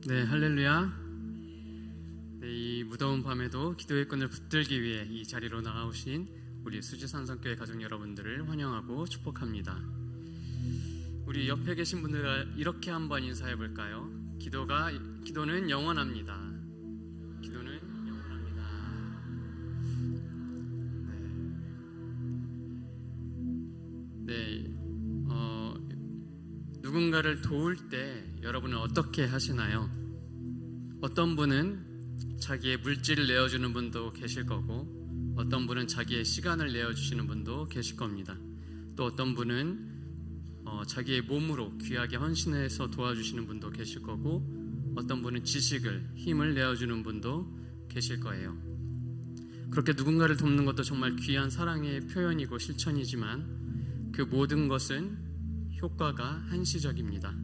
네, 할렐루야. 네, 이 무더운 밤에도 기도의 끈을 붙들기 위해 이 자리로 나아오신 우리 수지산성교회 가족 여러분들을 환영하고 축복합니다. 우리 옆에 계신 분들 이렇게 한번 인사해 볼까요? 기도는 영원합니다. 기도는 영원합니다. 네, 누군가를 도울 때 여러분은 어떻게 하시나요? 어떤 분은 자기의 물질을 내어주는 분도 계실 거고, 어떤 분은 자기의 시간을 내어주시는 분도 계실 겁니다. 또 어떤 분은 자기의 몸으로 귀하게 헌신해서 도와주시는 분도 계실 거고, 어떤 분은 지식을, 힘을 내어주는 분도 계실 거예요. 그렇게 누군가를 돕는 것도 정말 귀한 사랑의 표현이고 실천이지만 그 모든 것은 효과가 한시적입니다.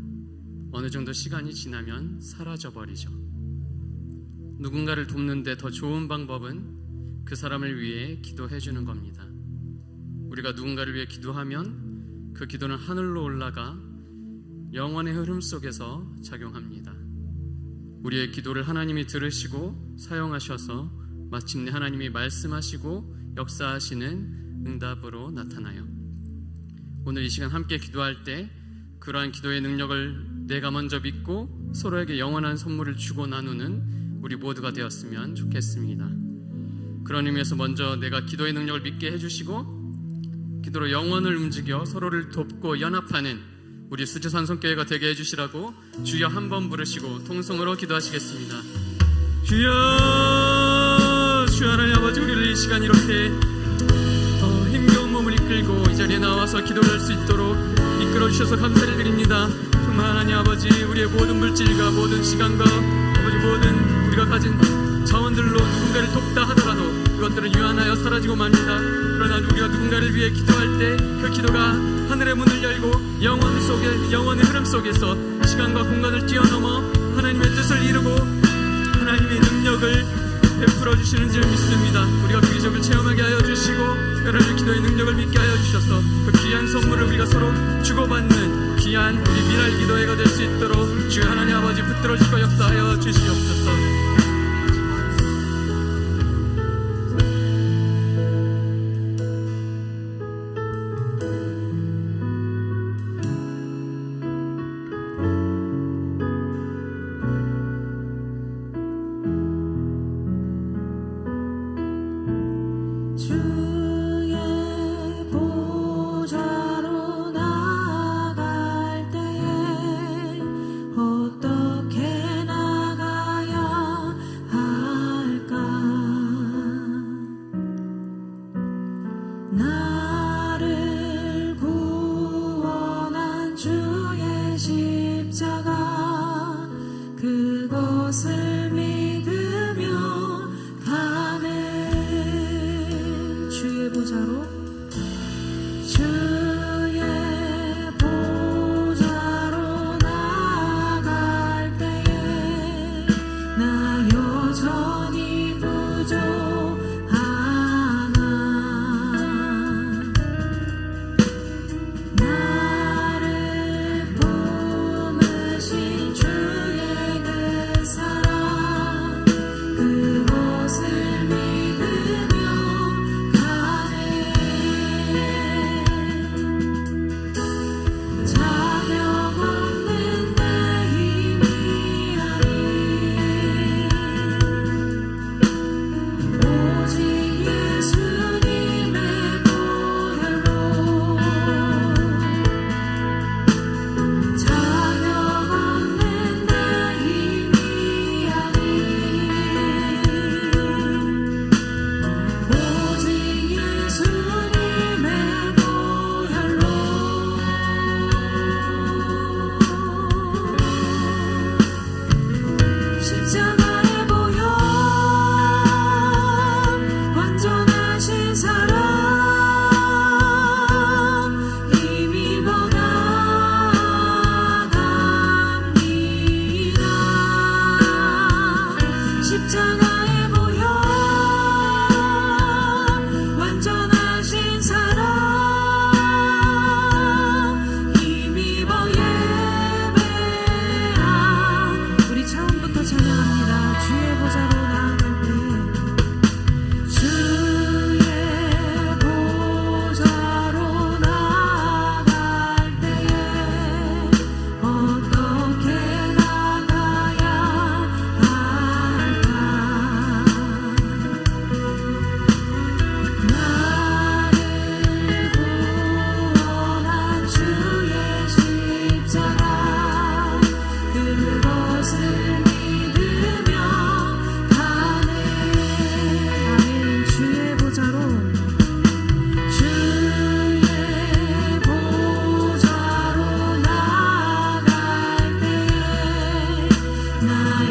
어느 정도 시간이 지나면 사라져버리죠. 누군가를 돕는데 더 좋은 방법은 그 사람을 위해 기도해주는 겁니다. 우리가 누군가를 위해 기도하면 그 기도는 하늘로 올라가 영원의 흐름 속에서 작용합니다. 우리의 기도를 하나님이 들으시고 사용하셔서 마침내 하나님이 말씀하시고 역사하시는 응답으로 나타나요. 오늘 이 시간 함께 기도할 때 그러한 기도의 능력을 내가 먼저 믿고 서로에게 영원한 선물을 주고 나누는 우리 모두가 되었으면 좋겠습니다. 그런 의미에서 먼저 내가 기도의 능력을 믿게 해주시고 기도로 영혼을 움직여 서로를 돕고 연합하는 우리 수지산성교회가 되게 해주시라고 주여 한번 부르시고 통성으로 기도하시겠습니다. 주여, 주여 하나님 아버지, 우리를 이 시간 이렇게 힘겨운 몸을 이끌고 이 자리에 나와서 기도를 할 수 있도록 이끌어주셔서 감사를 드립니다. 정말 하나님 아버지, 우리의 모든 물질과 모든 시간과 아버지 모든 우리가 가진 자원들로 누군가를 돕다 하더라도 그것들은 유한하여 사라지고 맙니다. 그러나 우리가 누군가를 위해 기도할 때 그 기도가 하늘의 문을 열고 영원의 흐름 속에서 시간과 공간을 뛰어넘어 하나님의 뜻을 이루고 하나님의 능력을 베풀어 주시는 줄 믿습니다. 우리가 그 기적을 체험하게 하여 주시고 여러분의 기도의 능력을 믿게 하여 주셔서 그 귀한 선물을 우리가 서로 주고받는 귀한 우리 미랄 기도회가 될 수 있도록 주여 하나님 아버지 붙들어 주시고 역사하여 주시옵소서. 우리 처음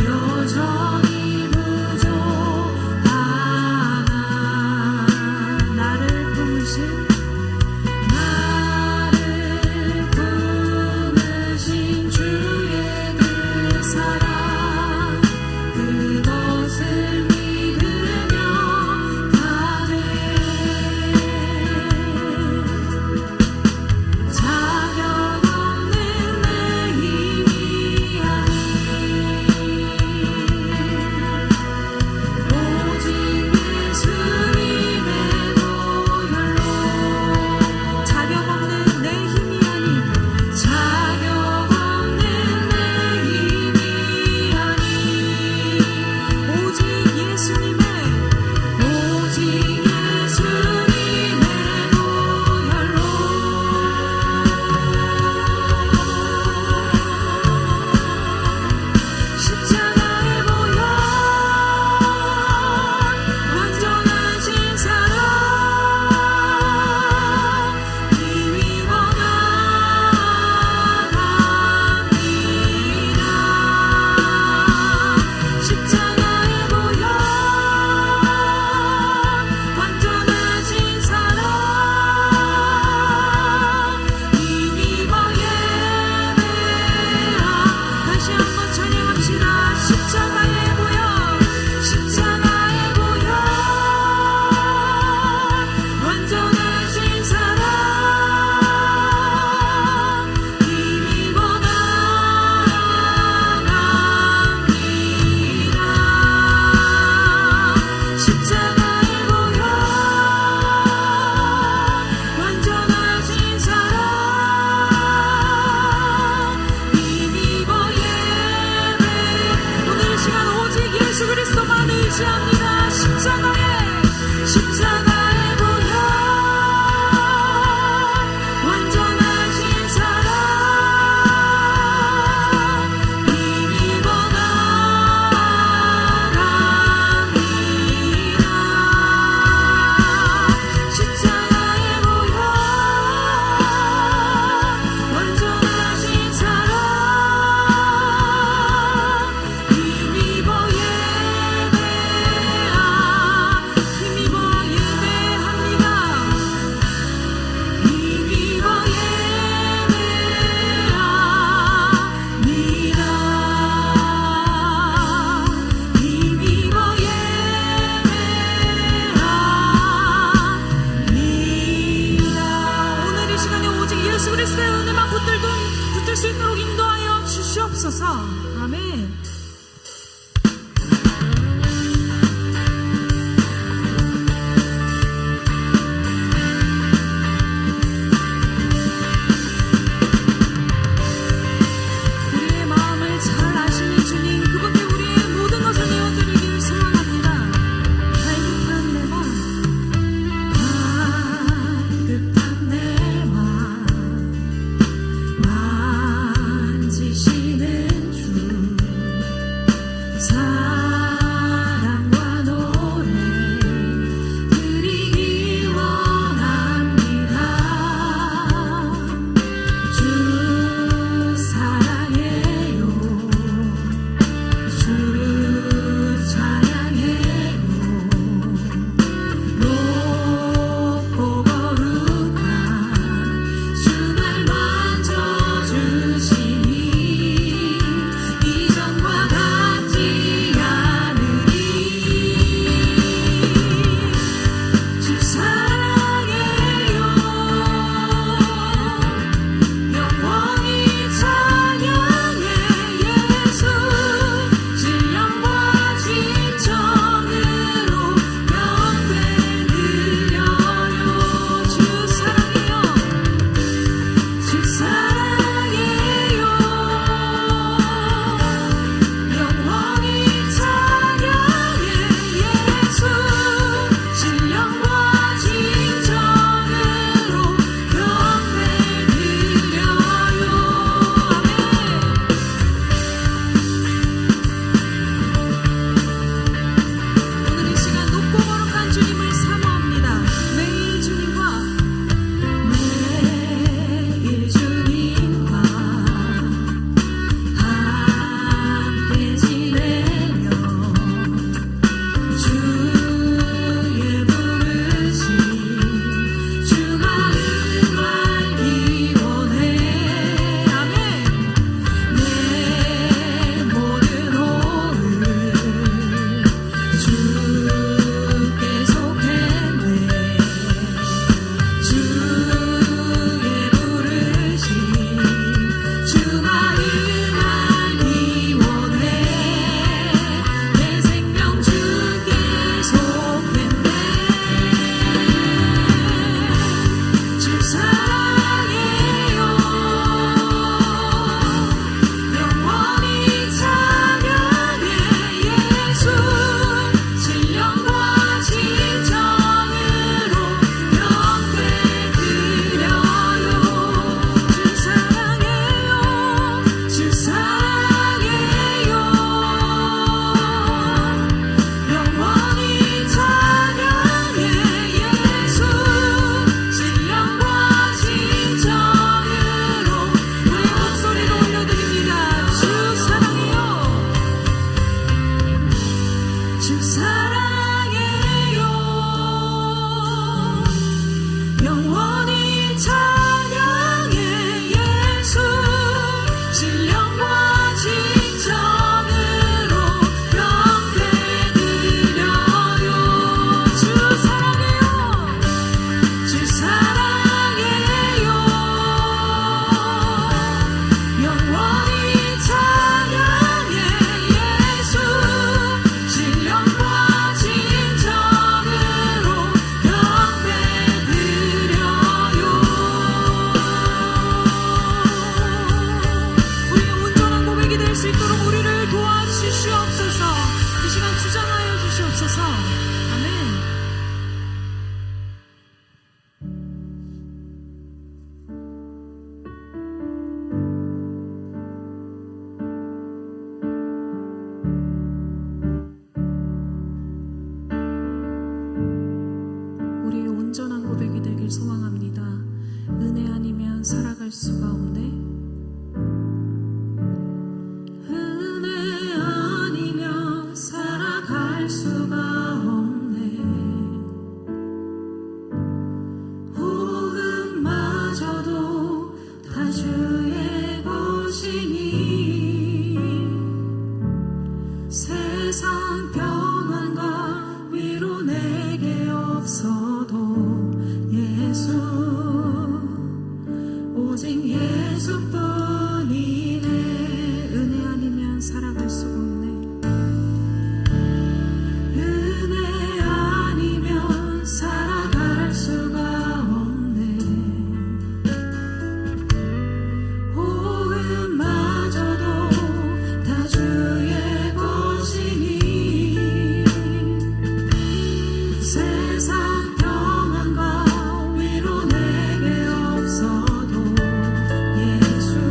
여전히 부족하나 나를 품으신 주의 그 사랑 그것을 믿으며 가네 자격 없는 내 힘이 아닌 오직 예수님의 보혈로 자격 없는 내 힘이 아닌 자격 없는 내 힘이 아닌 오직 예수님의 보혈로 십자가의 보혈 완전하신 사랑 힘이 원하갑니다 십자가의 보혈 완전하신 사랑 힘입어 예배하 다시 한번 찬양합시다 십자가의 보혈 십자가의 보혈 완전하신 사랑 힘입어 나아갑니다 십자가의 보혈 완전하신 사랑 힘입어 예배 오늘 이 시간 오직 예수 그리스도만 의지합니다 십자가의 보혈 완전하신 사랑 힘입어 나아갑니다 십자가의 보혈 완전하신 사랑 힘입어 예배하리 아니면 살아갈 수가 없네. 은혜 아니면 살아갈 수가 없네. 호흡마저도 다 주의 것이니 세상 평안과 위로 내게 없어도 예수 오직 예수뿐이네. 은혜 아니면 살아갈 수가 없네. 은혜 아니면 살아갈 수가 없네. 호흡마저도 다 주의 것이니 세상 평안과 위로 내게 없어도 예수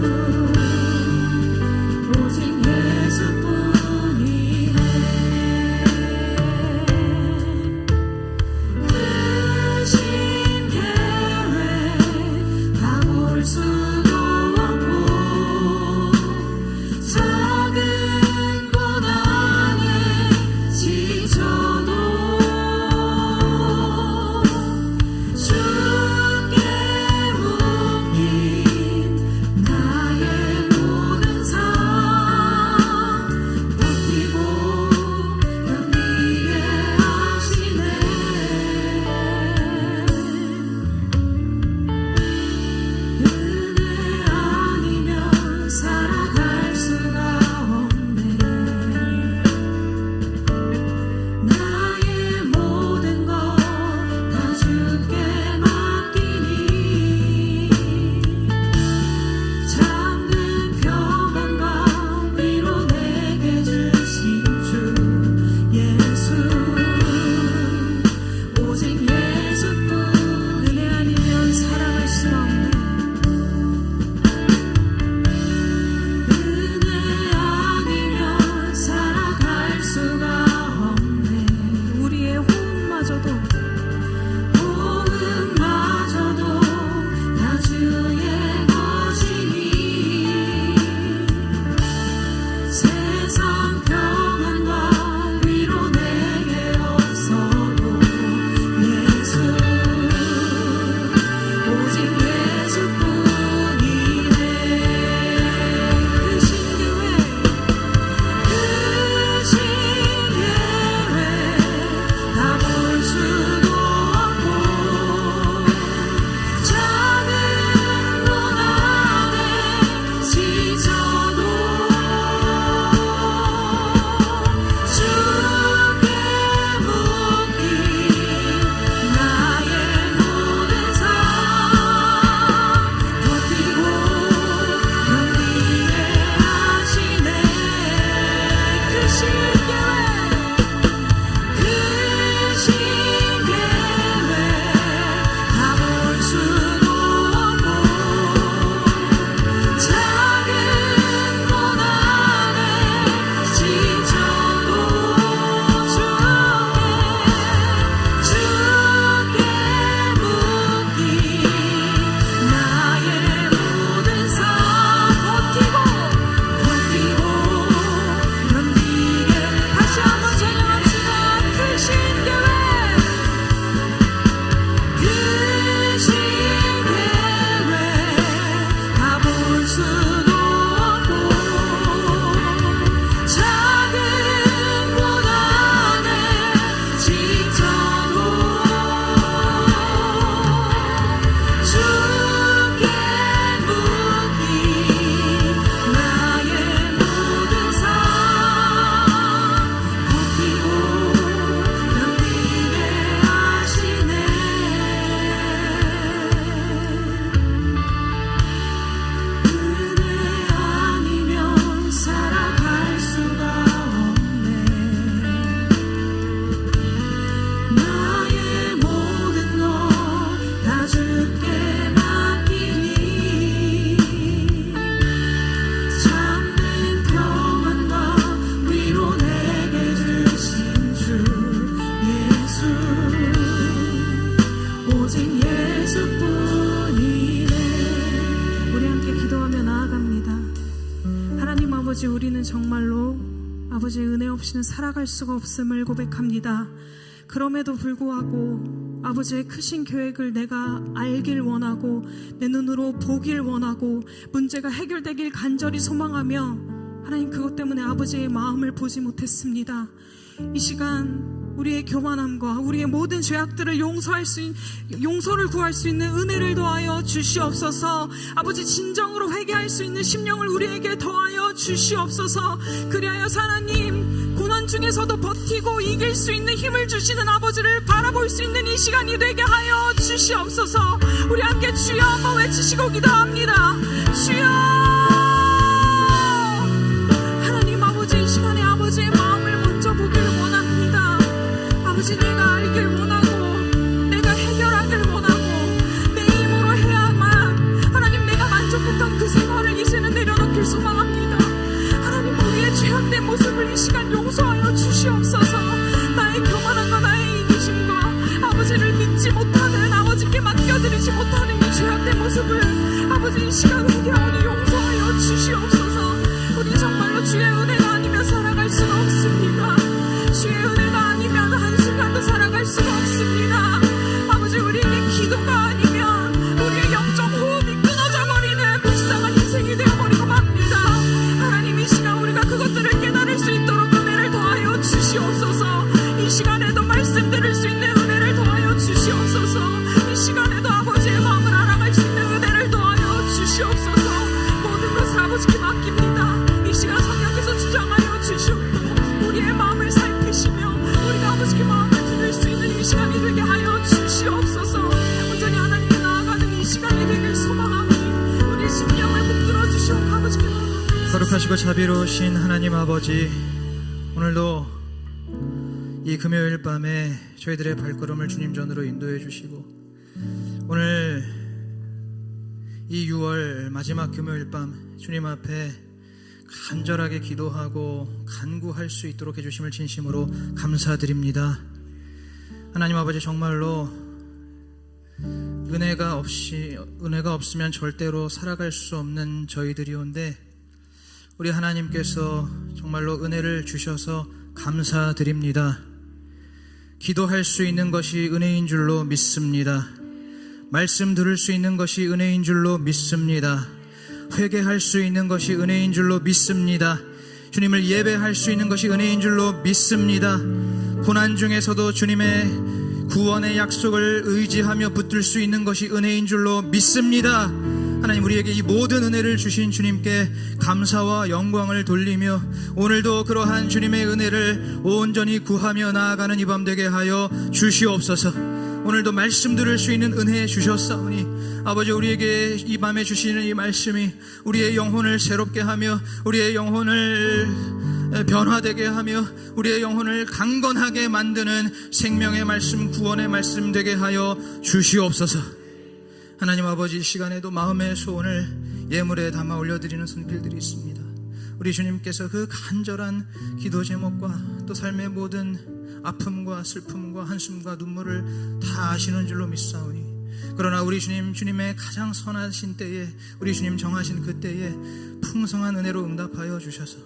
아버지 은혜 없이는 살아갈 수가 없음을 고백합니다. 그럼에도 불구하고 아버지의 크신 계획을 내가 알길 원하고 내 눈으로 보길 원하고 문제가 해결되길 간절히 소망하며 하나님 그것 때문에 아버지의 마음을 보지 못했습니다. 이 시간 우리의 교만함과 우리의 모든 죄악들을 용서를 구할 수 있는 은혜를 더하여 주시옵소서. 아버지 진정으로 회개할 수 있는 심령을 우리에게 더하여 주시옵소서. 그리하여 하나님 고난 중에서도 버티고 이길 수 있는 힘을 주시는 아버지를 바라볼 수 있는 이 시간이 되게 하여 주시옵소서. 우리 함께 주여 한번 외치시고 기도합니다. 주여. 하나님 아버지 이 시간에 아버지의 마음을 먼저 보기를 원합니다. 아버지 내가 알길 원하고 내가 해결하길 원하고 내 힘으로 해야만 하나님 내가 만족했던 그 생활을 이제는 내려놓길 소망합니다. 하나님 우리의 죄악된 모습을 이 시간 용서하여 주시옵소서. 나의 교만함과 나의 이기심과 아버지를 믿지 못하는 아버지께 맡겨드리지 못하는 이 죄악된 모습을 아버지 이 시간 회개하오니 용서하여 주시옵소서. 우리 정말로 주의 은혜가 아니면 살아갈 수가 없습니다. 주의 은혜가 아니면 한순간도 살아갈 수가 없습니다. 아버지 우리에게 기도가 아니면 우리의 영적 호흡이 끊어져 버리는 불쌍한 인생이 되어버리고 맙니다. 하나님 이 시간 우리가 그것들을 깨달을 수 있도록 은혜를 더하여 주시옵소서. 이 시간에도 말씀 들을 수 있는 은혜를 더하여 주시옵소서. 이 시간에도 아버지의 마음을 알아갈 수 있는 은혜를 더하여 주시옵소서. 모든 것을 아버지께 맡깁니다. 이 시간 성령께서 주장하여 주시옵고 우리의 마음을 살피시며 우리가 아버지께 마음을 들을 수 있는 이 시간이 되게 하여 주시옵소서. 온전히 하나님께 나아가는 이 시간이 되길 소망하오니 우리 심령을 붙들어 주시옵고 아버지께 나아가옵소서. 거룩하시고 자비로우신 하나님 아버지, 오늘도 이 금요일 밤에 저희들의 발걸음을 주님 전으로 인도해 주시고 오늘 이 6월 마지막 금요일 밤 주님 앞에 간절하게 기도하고 간구할 수 있도록 해주심을 진심으로 감사드립니다. 하나님 아버지 정말로 은혜가 없으면 절대로 살아갈 수 없는 저희들이온데 우리 하나님께서 정말로 은혜를 주셔서 감사드립니다. 기도할 수 있는 것이 은혜인 줄로 믿습니다. 말씀 들을 수 있는 것이 은혜인 줄로 믿습니다. 회개할 수 있는 것이 은혜인 줄로 믿습니다. 주님을 예배할 수 있는 것이 은혜인 줄로 믿습니다. 고난 중에서도 주님의 구원의 약속을 의지하며 붙들 수 있는 것이 은혜인 줄로 믿습니다. 하나님 우리에게 이 모든 은혜를 주신 주님께 감사와 영광을 돌리며 오늘도 그러한 주님의 은혜를 온전히 구하며 나아가는 이 밤 되게 하여 주시옵소서. 오늘도 말씀 들을 수 있는 은혜 주셨사오니 아버지 우리에게 이 밤에 주시는 이 말씀이 우리의 영혼을 새롭게 하며 우리의 영혼을 변화되게 하며 우리의 영혼을 강건하게 만드는 생명의 말씀, 구원의 말씀 되게 하여 주시옵소서. 하나님 아버지 이 시간에도 마음의 소원을 예물에 담아 올려드리는 손길들이 있습니다. 우리 주님께서 그 간절한 기도 제목과 또 삶의 모든 아픔과 슬픔과 한숨과 눈물을 다 아시는 줄로 믿사오니 그러나 우리 주님의 가장 선하신 때에 우리 주님 정하신 그 때에 풍성한 은혜로 응답하여 주셔서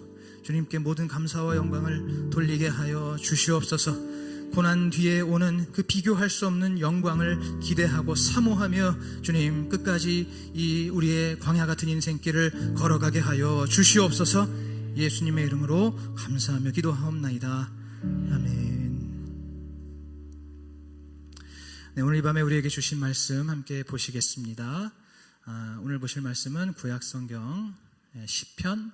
주님께 모든 감사와 영광을 돌리게 하여 주시옵소서. 고난 뒤에 오는 그 비교할 수 없는 영광을 기대하고 사모하며 주님 끝까지 이 우리의 광야 같은 인생길을 걸어가게 하여 주시옵소서. 예수님의 이름으로 감사하며 기도하옵나이다. 아멘. 네, 오늘 이 밤에 우리에게 주신 말씀 함께 보시겠습니다. 오늘 보실 말씀은 구약성경 시편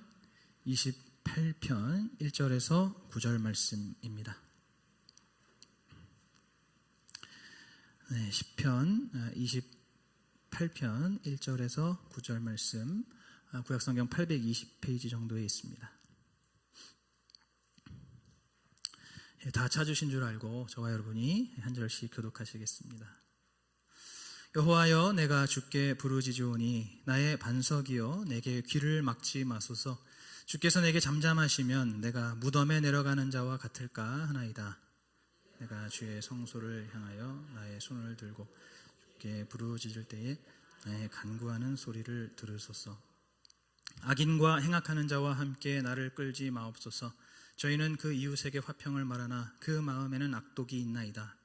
28편 1절에서 9절 말씀입니다. 네, 시편 28편 1절에서 9절 말씀, 구약성경 820페이지 정도에 있습니다. 다 찾으신 줄 알고 저와 여러분이 한 절씩 교독하시겠습니다. 여호와여, 내가 주께 부르짖으오니 나의 반석이여 내게 귀를 막지 마소서. 주께서 내게 잠잠하시면 내가 무덤에 내려가는 자와 같을까 하나이다. 내가 주의 성소를 향하여 나의 손을 들고 주께 부르짖을 때에 나의 간구하는 소리를 들으소서. 악인과 행악하는 자와 함께 나를 끌지 마옵소서. 저희는 그 이웃에게 화평을 말하나 그 마음에는 악독이 있나이다.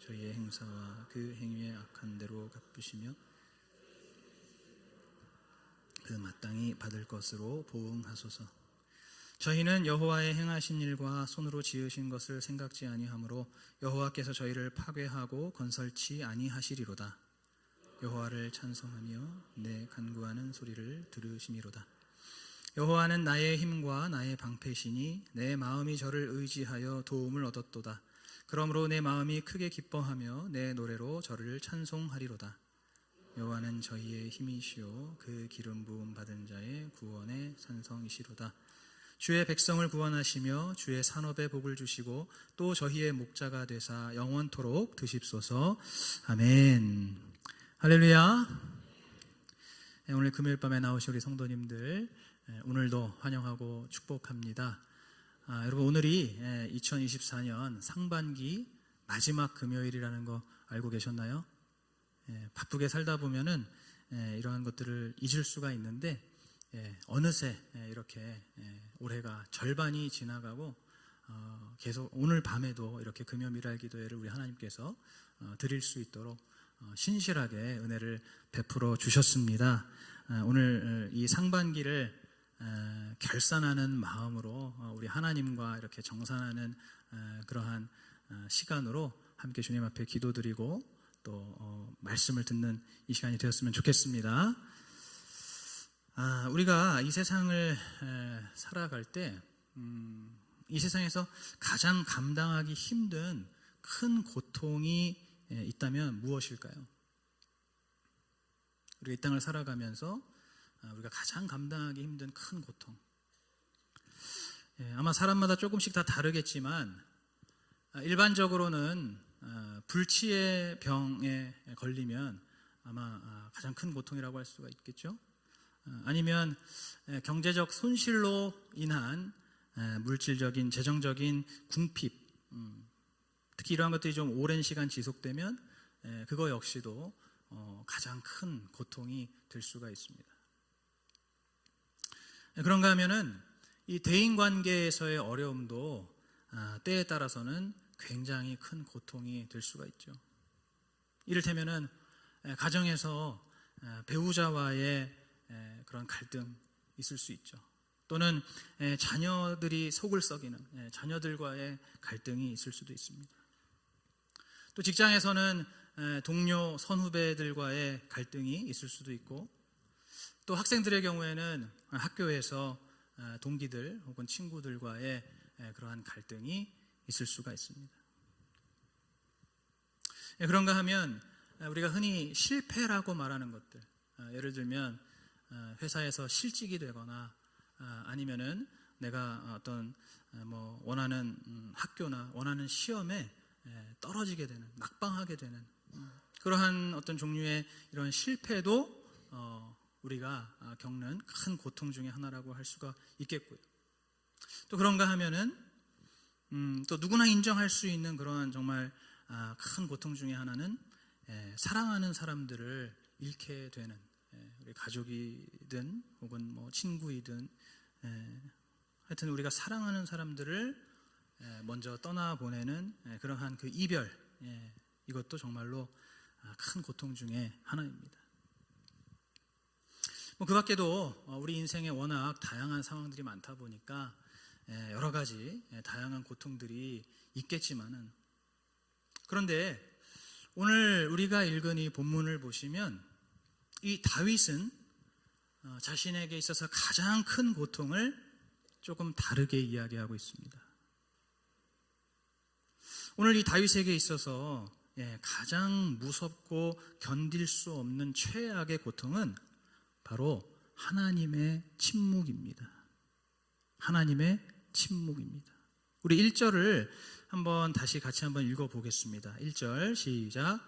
저희의 행사와 그 행위의 악한 대로 갚으시며 그 마땅히 받을 것으로 보응하소서. 저희는 여호와의 행하신 일과 손으로 지으신 것을 생각지 아니하므로 여호와께서 저희를 파괴하고 건설치 아니하시리로다. 여호와를 찬송하며 내 간구하는 소리를 들으시미로다. 여호와는 나의 힘과 나의 방패시니 내 마음이 저를 의지하여 도움을 얻었도다. 그러므로 내 마음이 크게 기뻐하며 내 노래로 저를 찬송하리로다. 여호와는 저희의 힘이시오 그 기름 부음 받은 자의 구원의 산성이시로다. 주의 백성을 구원하시며 주의 산업에 복을 주시고 또 저희의 목자가 되사 영원토록 드십소서. 아멘. 할렐루야. 오늘 금요일 밤에 나오신 우리 성도님들 오늘도 환영하고 축복합니다. 여러분, 오늘이 2024년 상반기 마지막 금요일이라는 거 알고 계셨나요? 바쁘게 살다 보면은 이러한 것들을 잊을 수가 있는데 어느새 이렇게 올해가 절반이 지나가고 계속 오늘 밤에도 이렇게 금요 미랄 기도회를 우리 하나님께서 드릴 수 있도록 신실하게 은혜를 베풀어 주셨습니다. 오늘 이 상반기를 결산하는 마음으로 우리 하나님과 이렇게 정산하는 그러한 시간으로 함께 주님 앞에 기도드리고 또 말씀을 듣는 이 시간이 되었으면 좋겠습니다. 우리가 이 세상을 살아갈 때 이 세상에서 가장 감당하기 힘든 큰 고통이 있다면 무엇일까요? 우리가 이 땅을 살아가면서 우리가 가장 감당하기 힘든 큰 고통, 아마 사람마다 조금씩 다 다르겠지만 일반적으로는 불치의 병에 걸리면 아마 가장 큰 고통이라고 할 수가 있겠죠. 아니면 경제적 손실로 인한 물질적인 재정적인 궁핍, 특히 이러한 것들이 좀 오랜 시간 지속되면 그거 역시도 가장 큰 고통이 될 수가 있습니다. 그런가 하면은 이 대인 관계에서의 어려움도 때에 따라서는 굉장히 큰 고통이 될 수가 있죠. 이를테면은 가정에서 배우자와의 그런 갈등 있을 수 있죠. 또는 자녀들이 속을 썩이는 자녀들과의 갈등이 있을 수도 있습니다. 또 직장에서는 동료 선후배들과의 갈등이 있을 수도 있고, 또 학생들의 경우에는 학교에서 동기들 혹은 친구들과의 그러한 갈등이 있을 수가 있습니다. 그런가 하면 우리가 흔히 실패라고 말하는 것들, 예를 들면 회사에서 실직이 되거나 아니면은 내가 어떤 원하는 학교나 원하는 시험에 떨어지게 되는, 낙방하게 되는 그러한 어떤 종류의 이런 실패도 우리가 겪는 큰 고통 중에 하나라고 할 수가 있겠고요. 또 그런가 하면은 또 누구나 인정할 수 있는 그러한 정말 큰 고통 중에 하나는 사랑하는 사람들을 잃게 되는, 우리 가족이든 혹은 친구이든 하여튼 우리가 사랑하는 사람들을 먼저 떠나보내는 그러한 그 이별, 이것도 정말로 큰 고통 중에 하나입니다. 그 밖에도 우리 인생에 워낙 다양한 상황들이 많다 보니까 여러 가지 다양한 고통들이 있겠지만은, 그런데 오늘 우리가 읽은 이 본문을 보시면 이 다윗은 자신에게 있어서 가장 큰 고통을 조금 다르게 이야기하고 있습니다. 오늘 이 다윗에게 있어서 가장 무섭고 견딜 수 없는 최악의 고통은 바로 하나님의 침묵입니다. 하나님의 침묵입니다. 우리 1절을 한번 다시 같이 한번 읽어보겠습니다. 1절 시작.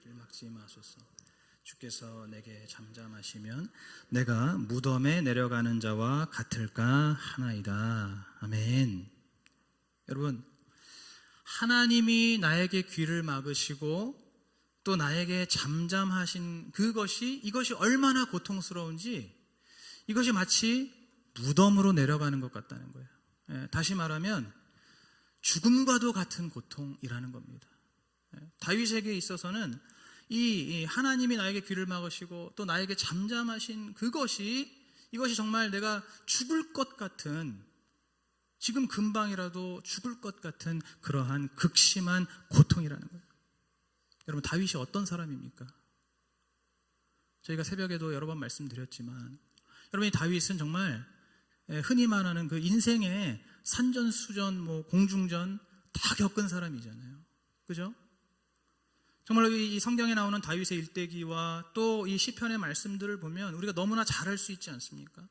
길 막지 마소서. 주께서 내게 잠잠하시면 내가 무덤에 내려가는 자와 같을까 하나이다. 아멘. 여러분, 하나님이 나에게 귀를 막으시고 또 나에게 잠잠하신 이것이 얼마나 고통스러운지 이것이 마치 무덤으로 내려가는 것 같다는 거예요. 다시 말하면 죽음과도 같은 고통이라는 겁니다. 다윗에게 있어서는 이 하나님이 나에게 귀를 막으시고 또 나에게 잠잠하신 이것이 정말 내가 죽을 것 같은, 지금 금방이라도 죽을 것 같은 그러한 극심한 고통이라는 거예요. 여러분, 다윗이 어떤 사람입니까? 저희가 새벽에도 여러 번 말씀드렸지만, 여러분, 이 다윗은 정말 흔히 말하는 그 인생의 산전수전, 공중전 다 겪은 사람이잖아요. 그죠? 정말로 이 성경에 나오는 다윗의 일대기와 또 이 시편의 말씀들을 보면 우리가 너무나 잘 알 수 있지 않습니까?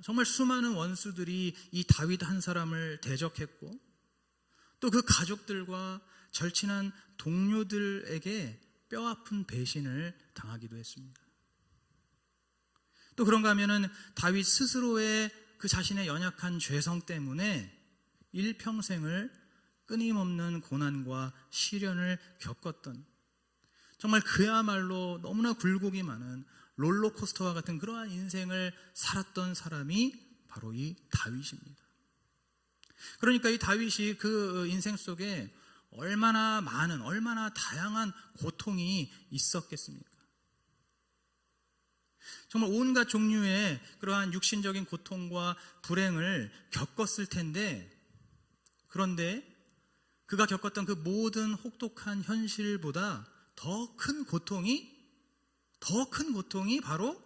정말 수많은 원수들이 이 다윗 한 사람을 대적했고 또 그 가족들과 절친한 동료들에게 뼈아픈 배신을 당하기도 했습니다. 또 그런가 하면은 다윗 스스로의 그 자신의 연약한 죄성 때문에 일평생을 끊임없는 고난과 시련을 겪었던, 정말 그야말로 너무나 굴곡이 많은 롤러코스터와 같은 그러한 인생을 살았던 사람이 바로 이 다윗입니다. 그러니까 이 다윗이 그 인생 속에 얼마나 많은, 얼마나 다양한 고통이 있었겠습니까? 정말 온갖 종류의 그러한 육신적인 고통과 불행을 겪었을 텐데, 그런데 그가 겪었던 그 모든 혹독한 현실보다 더 큰 고통이 바로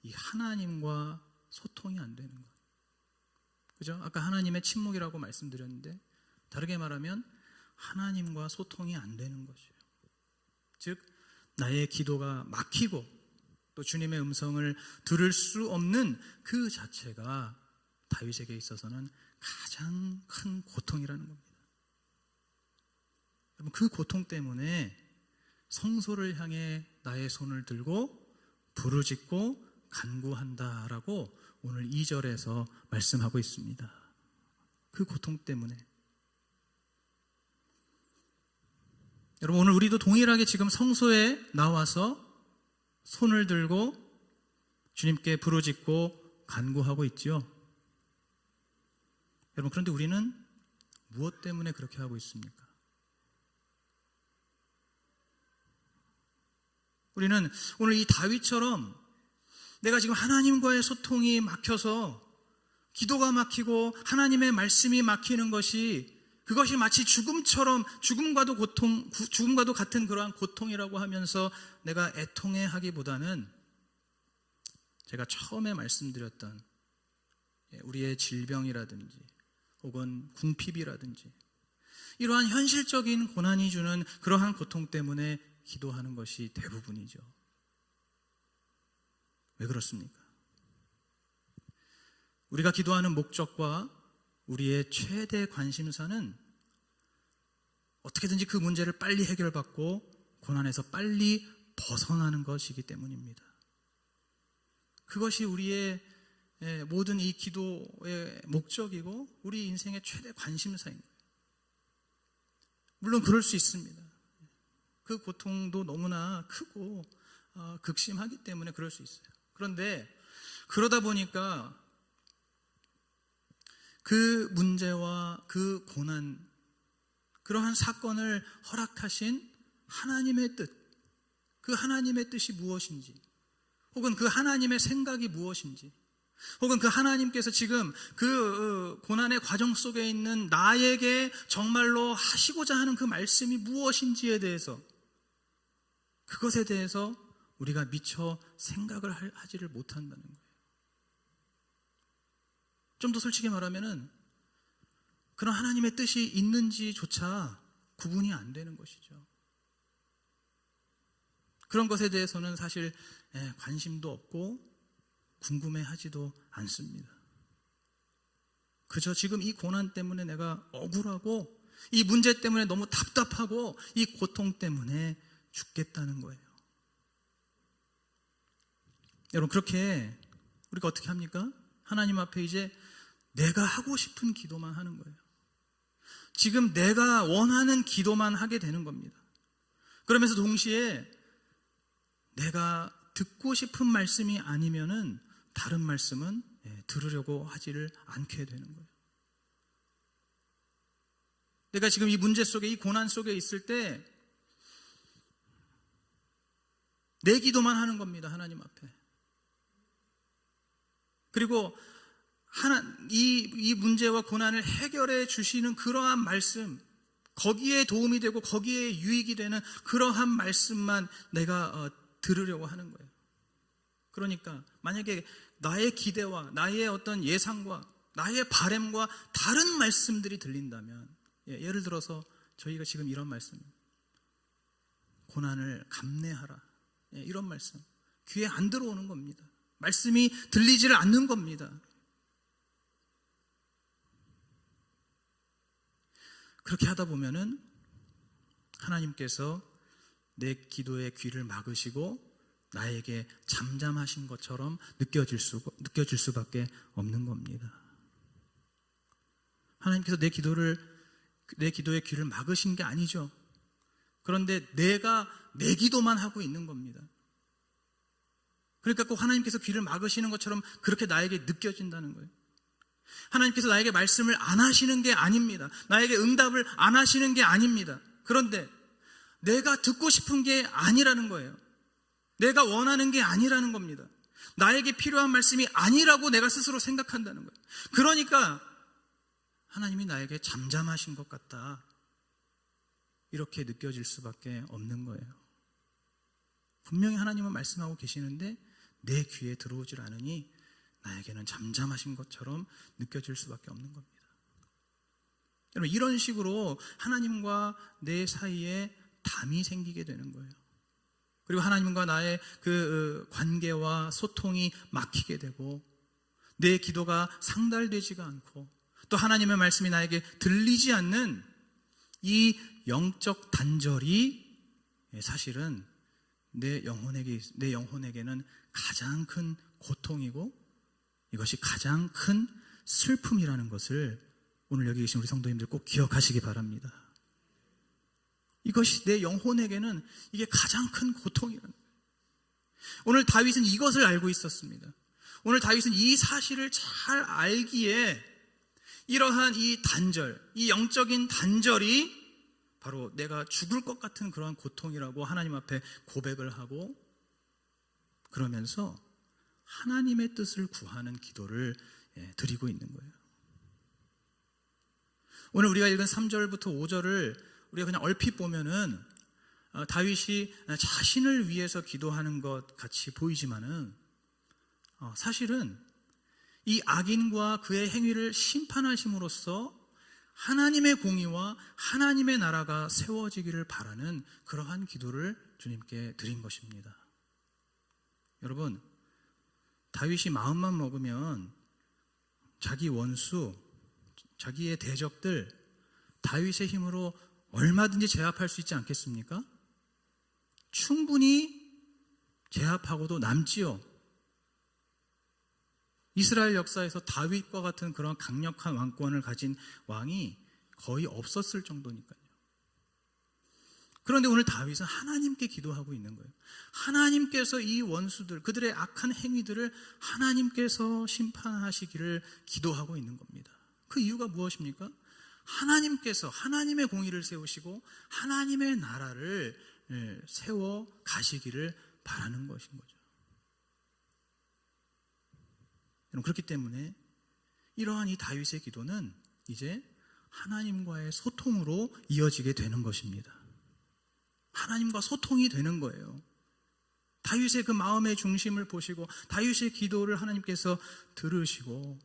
이 하나님과 소통이 안 되는 것. 그죠? 아까 하나님의 침묵이라고 말씀드렸는데, 다르게 말하면 하나님과 소통이 안 되는 것이에요. 즉, 나의 기도가 막히고 또 주님의 음성을 들을 수 없는 그 자체가 다윗에게 있어서는 가장 큰 고통이라는 겁니다. 여러분, 그 고통 때문에 성소를 향해 나의 손을 들고 부르짖고 간구한다라고 오늘 2절에서 말씀하고 있습니다. 그 고통 때문에. 여러분, 오늘 우리도 동일하게 지금 성소에 나와서 손을 들고 주님께 부르짖고 간구하고 있죠. 여러분, 그런데 우리는 무엇 때문에 그렇게 하고 있습니까? 우리는 오늘 이 다윗처럼 내가 지금 하나님과의 소통이 막혀서 기도가 막히고 하나님의 말씀이 막히는 그것이 마치 죽음과도 같은 그러한 고통이라고 하면서 내가 애통해 하기보다는, 제가 처음에 말씀드렸던 우리의 질병이라든지 혹은 궁핍이라든지 이러한 현실적인 고난이 주는 그러한 고통 때문에 기도하는 것이 대부분이죠. 왜 그렇습니까? 우리가 기도하는 목적과 우리의 최대 관심사는 어떻게든지 그 문제를 빨리 해결받고 고난에서 빨리 벗어나는 것이기 때문입니다. 그것이 우리의 모든 이 기도의 목적이고 우리 인생의 최대 관심사인 거예요. 물론 그럴 수 있습니다. 그 고통도 너무나 크고 극심하기 때문에 그럴 수 있어요. 그런데 그러다 보니까 그 문제와 그 고난, 그러한 사건을 허락하신 하나님의 뜻, 그 하나님의 뜻이 무엇인지, 혹은 그 하나님의 생각이 무엇인지, 혹은 그 하나님께서 지금 그 고난의 과정 속에 있는 나에게 정말로 하시고자 하는 그 말씀이 무엇인지에 대해서, 그것에 대해서 우리가 미처 생각을 하지를 못한다는 거예요. 좀 더 솔직히 말하면은 그런 하나님의 뜻이 있는지조차 구분이 안 되는 것이죠. 그런 것에 대해서는 사실 관심도 없고 궁금해하지도 않습니다. 그저 지금 이 고난 때문에 내가 억울하고 이 문제 때문에 너무 답답하고 이 고통 때문에 죽겠다는 거예요. 여러분, 그렇게 우리가 어떻게 합니까? 하나님 앞에 이제 내가 하고 싶은 기도만 하는 거예요. 지금 내가 원하는 기도만 하게 되는 겁니다. 그러면서 동시에 내가 듣고 싶은 말씀이 아니면은 다른 말씀은 들으려고 하지를 않게 되는 거예요. 내가 지금 이 문제 속에, 이 고난 속에 있을 때 내 기도만 하는 겁니다. 하나님 앞에. 그리고 이 문제와 고난을 해결해 주시는 그러한 말씀, 거기에 도움이 되고 거기에 유익이 되는 그러한 말씀만 내가 들으려고 하는 거예요. 그러니까 만약에 나의 기대와 나의 어떤 예상과 나의 바램과 다른 말씀들이 들린다면, 예를 들어서 저희가 지금 이런 말씀, 고난을 감내하라, 이런 말씀 귀에 안 들어오는 겁니다. 말씀이 들리지를 않는 겁니다. 그렇게 하다 보면은 하나님께서 내 기도의 귀를 막으시고 나에게 잠잠하신 것처럼 느껴질 수밖에 없는 겁니다. 하나님께서 내 기도의 귀를 막으신 게 아니죠. 그런데 내가 내 기도만 하고 있는 겁니다. 그러니까 꼭 하나님께서 귀를 막으시는 것처럼 그렇게 나에게 느껴진다는 거예요. 하나님께서 나에게 말씀을 안 하시는 게 아닙니다. 나에게 응답을 안 하시는 게 아닙니다. 그런데 내가 듣고 싶은 게 아니라는 거예요. 내가 원하는 게 아니라는 겁니다. 나에게 필요한 말씀이 아니라고 내가 스스로 생각한다는 거예요. 그러니까 하나님이 나에게 잠잠하신 것 같다, 이렇게 느껴질 수밖에 없는 거예요. 분명히 하나님은 말씀하고 계시는데 내 귀에 들어오질 않으니 나에게는 잠잠하신 것처럼 느껴질 수밖에 없는 겁니다. 여러분, 이런 식으로 하나님과 내 사이에 담이 생기게 되는 거예요. 그리고 하나님과 나의 그 관계와 소통이 막히게 되고 내 기도가 상달되지가 않고 또 하나님의 말씀이 나에게 들리지 않는 이 영적 단절이 사실은 내 영혼에게는 가장 큰 고통이고 이것이 가장 큰 슬픔이라는 것을 오늘 여기 계신 우리 성도님들 꼭 기억하시기 바랍니다. 이것이 내 영혼에게는 이게 가장 큰 고통이라는 거예요. 오늘 다윗은 이것을 알고 있었습니다. 오늘 다윗은 이 사실을 잘 알기에 이러한 이 단절, 이 영적인 단절이 바로 내가 죽을 것 같은 그러한 고통이라고 하나님 앞에 고백을 하고, 그러면서 하나님의 뜻을 구하는 기도를 드리고 있는 거예요. 오늘 우리가 읽은 3절부터 5절을 우리가 그냥 얼핏 보면은 다윗이 자신을 위해서 기도하는 것 같이 보이지만은 사실은 이 악인과 그의 행위를 심판하심으로써 하나님의 공의와 하나님의 나라가 세워지기를 바라는 그러한 기도를 주님께 드린 것입니다. 여러분, 다윗이 마음만 먹으면 자기 원수, 자기의 대적들 다윗의 힘으로 얼마든지 제압할 수 있지 않겠습니까? 충분히 제압하고도 남지요. 이스라엘 역사에서 다윗과 같은 그런 강력한 왕권을 가진 왕이 거의 없었을 정도니까요. 그런데 오늘 다윗은 하나님께 기도하고 있는 거예요. 하나님께서 이 원수들, 그들의 악한 행위들을 하나님께서 심판하시기를 기도하고 있는 겁니다. 그 이유가 무엇입니까? 하나님께서 하나님의 공의를 세우시고 하나님의 나라를 세워 가시기를 바라는 것인 거죠. 그렇기 때문에 이러한 이 다윗의 기도는 이제 하나님과의 소통으로 이어지게 되는 것입니다. 하나님과 소통이 되는 거예요. 다윗의 그 마음의 중심을 보시고 다윗의 기도를 하나님께서 들으시고,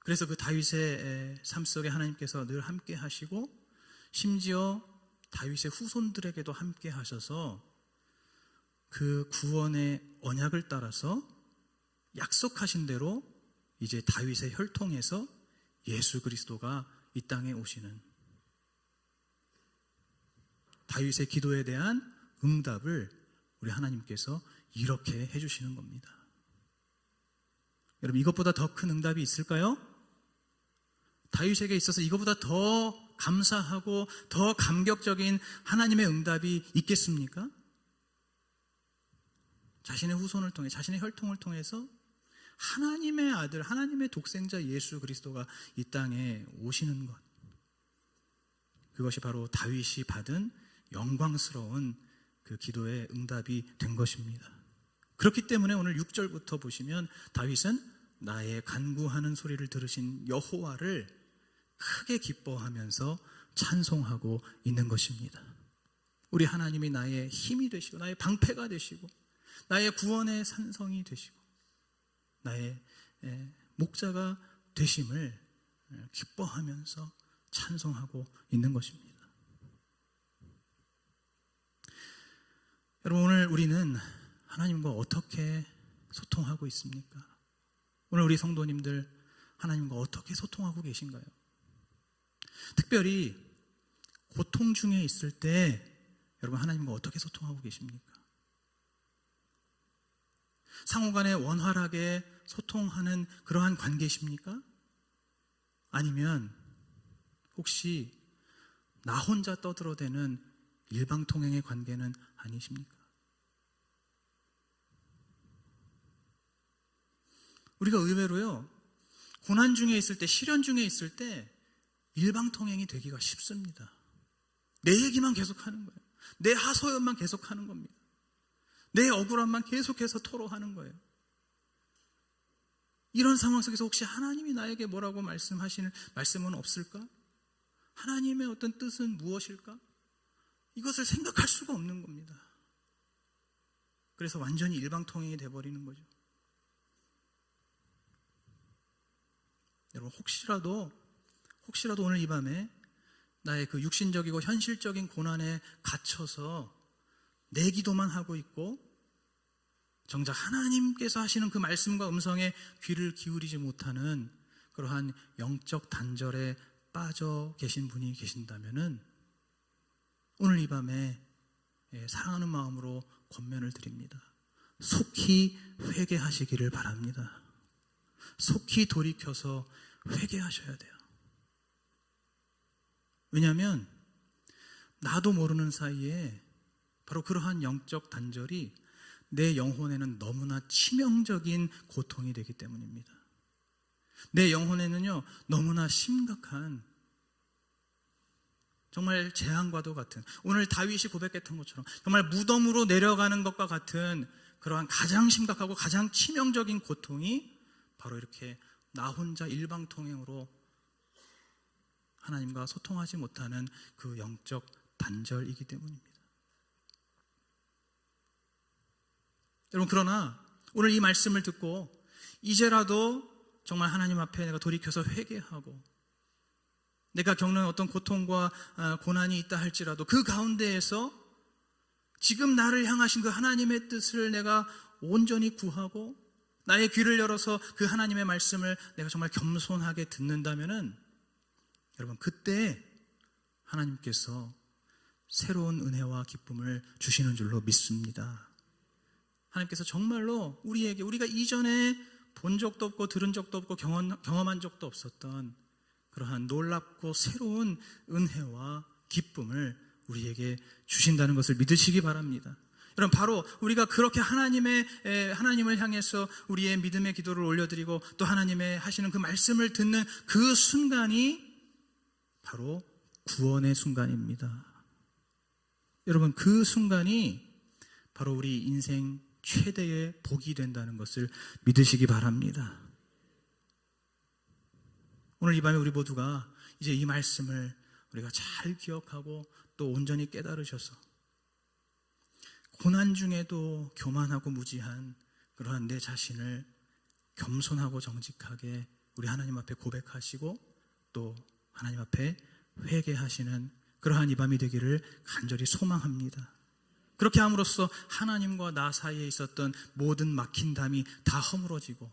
그래서 그 다윗의 삶 속에 하나님께서 늘 함께 하시고 심지어 다윗의 후손들에게도 함께 하셔서 그 구원의 언약을 따라서 약속하신 대로 이제 다윗의 혈통에서 예수 그리스도가 이 땅에 오시는, 다윗의 기도에 대한 응답을 우리 하나님께서 이렇게 해주시는 겁니다. 여러분, 이것보다 더 큰 응답이 있을까요? 다윗에게 있어서 이것보다 더 감사하고 더 감격적인 하나님의 응답이 있겠습니까? 자신의 후손을 통해, 자신의 혈통을 통해서 하나님의 아들, 하나님의 독생자 예수 그리스도가 이 땅에 오시는 것, 그것이 바로 다윗이 받은 영광스러운 그 기도의 응답이 된 것입니다. 그렇기 때문에 오늘 6절부터 보시면 다윗은 나의 간구하는 소리를 들으신 여호와를 크게 기뻐하면서 찬송하고 있는 것입니다. 우리 하나님이 나의 힘이 되시고 나의 방패가 되시고 나의 구원의 산성이 되시고 나의 목자가 되심을 기뻐하면서 찬송하고 있는 것입니다. 여러분, 오늘 우리는 하나님과 어떻게 소통하고 있습니까? 오늘 우리 성도님들 하나님과 어떻게 소통하고 계신가요? 특별히 고통 중에 있을 때 여러분 하나님과 어떻게 소통하고 계십니까? 상호간에 원활하게 소통하는 그러한 관계십니까? 아니면 혹시 나 혼자 떠들어대는 일방통행의 관계는 아니십니까? 우리가 의외로요, 고난 중에 있을 때, 시련 중에 있을 때 일방통행이 되기가 쉽습니다. 내 얘기만 계속하는 거예요. 내 하소연만 계속하는 겁니다. 내 억울함만 계속해서 토로하는 거예요. 이런 상황 속에서 혹시 하나님이 나에게 뭐라고 말씀하시는 말씀은 없을까? 하나님의 어떤 뜻은 무엇일까? 이것을 생각할 수가 없는 겁니다. 그래서 완전히 일방통행이 돼버리는 거죠. 여러분, 혹시라도 오늘 이 밤에 나의 그 육신적이고 현실적인 고난에 갇혀서 내 기도만 하고 있고 정작 하나님께서 하시는 그 말씀과 음성에 귀를 기울이지 못하는 그러한 영적 단절에 빠져 계신 분이 계신다면은 오늘 이 밤에 사랑하는 마음으로 권면을 드립니다. 속히 회개하시기를 바랍니다. 속히 돌이켜서 회개하셔야 돼요. 왜냐하면 나도 모르는 사이에 바로 그러한 영적 단절이 내 영혼에는 너무나 치명적인 고통이 되기 때문입니다. 내 영혼에는요, 너무나 심각한, 정말 재앙과도 같은, 오늘 다윗이 고백했던 것처럼 정말 무덤으로 내려가는 것과 같은 그러한 가장 심각하고 가장 치명적인 고통이 바로 이렇게 나 혼자 일방통행으로 하나님과 소통하지 못하는 그 영적 단절이기 때문입니다. 여러분, 그러나 오늘 이 말씀을 듣고 이제라도 정말 하나님 앞에 내가 돌이켜서 회개하고 내가 겪는 어떤 고통과 고난이 있다 할지라도 그 가운데에서 지금 나를 향하신 그 하나님의 뜻을 내가 온전히 구하고 나의 귀를 열어서 그 하나님의 말씀을 내가 정말 겸손하게 듣는다면은 여러분, 그때 하나님께서 새로운 은혜와 기쁨을 주시는 줄로 믿습니다. 하나님께서 정말로 우리에게, 우리가 이전에 본 적도 없고 들은 적도 없고 경험한 적도 없었던 그러한 놀랍고 새로운 은혜와 기쁨을 우리에게 주신다는 것을 믿으시기 바랍니다. 여러분, 바로 우리가 그렇게 하나님을 향해서 우리의 믿음의 기도를 올려드리고 또 하나님의 하시는 그 말씀을 듣는 그 순간이 바로 구원의 순간입니다. 여러분, 그 순간이 바로 우리 인생 최대의 복이 된다는 것을 믿으시기 바랍니다. 오늘 이 밤에 우리 모두가 이제 이 말씀을 우리가 잘 기억하고 또 온전히 깨달으셔서 고난 중에도 교만하고 무지한 그러한 내 자신을 겸손하고 정직하게 우리 하나님 앞에 고백하시고 또 하나님 앞에 회개하시는 그러한 이 밤이 되기를 간절히 소망합니다. 그렇게 함으로써 하나님과 나 사이에 있었던 모든 막힌 담이 다 허물어지고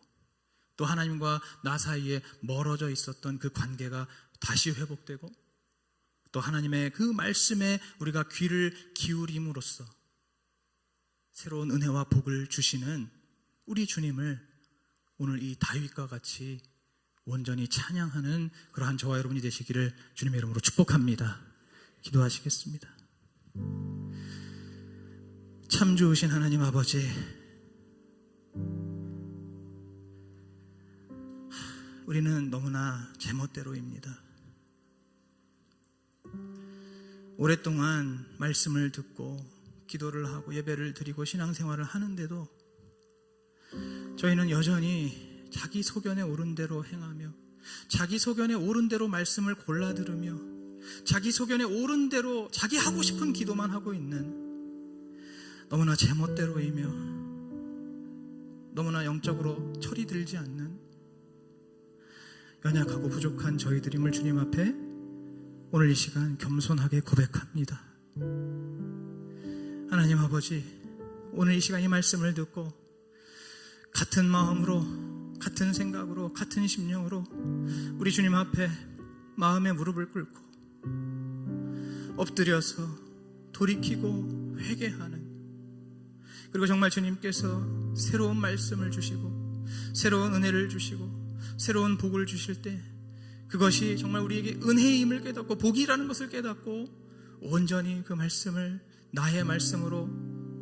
또 하나님과 나 사이에 멀어져 있었던 그 관계가 다시 회복되고 또 하나님의 그 말씀에 우리가 귀를 기울임으로써 새로운 은혜와 복을 주시는 우리 주님을 오늘 이 다윗과 같이 온전히 찬양하는 그러한 저와 여러분이 되시기를 주님의 이름으로 축복합니다. 기도하시겠습니다. 참 좋으신 하나님 아버지, 우리는 너무나 제멋대로입니다. 오랫동안 말씀을 듣고 기도를 하고 예배를 드리고 신앙생활을 하는데도 저희는 여전히 자기 소견에 오른 대로 행하며 자기 소견에 오른 대로 말씀을 골라 들으며 자기 소견에 오른 대로 자기 하고 싶은 기도만 하고 있는 너무나 제멋대로이며 너무나 영적으로 철이 들지 않는 연약하고 부족한 저희들임을 주님 앞에 오늘 이 시간 겸손하게 고백합니다. 하나님 아버지, 오늘 이 시간 이 말씀을 듣고 같은 마음으로, 같은 생각으로, 같은 심령으로 우리 주님 앞에 마음의 무릎을 꿇고 엎드려서 돌이키고 회개하는, 그리고 정말 주님께서 새로운 말씀을 주시고 새로운 은혜를 주시고 새로운 복을 주실 때 그것이 정말 우리에게 은혜임을 깨닫고 복이라는 것을 깨닫고 온전히 그 말씀을 나의 말씀으로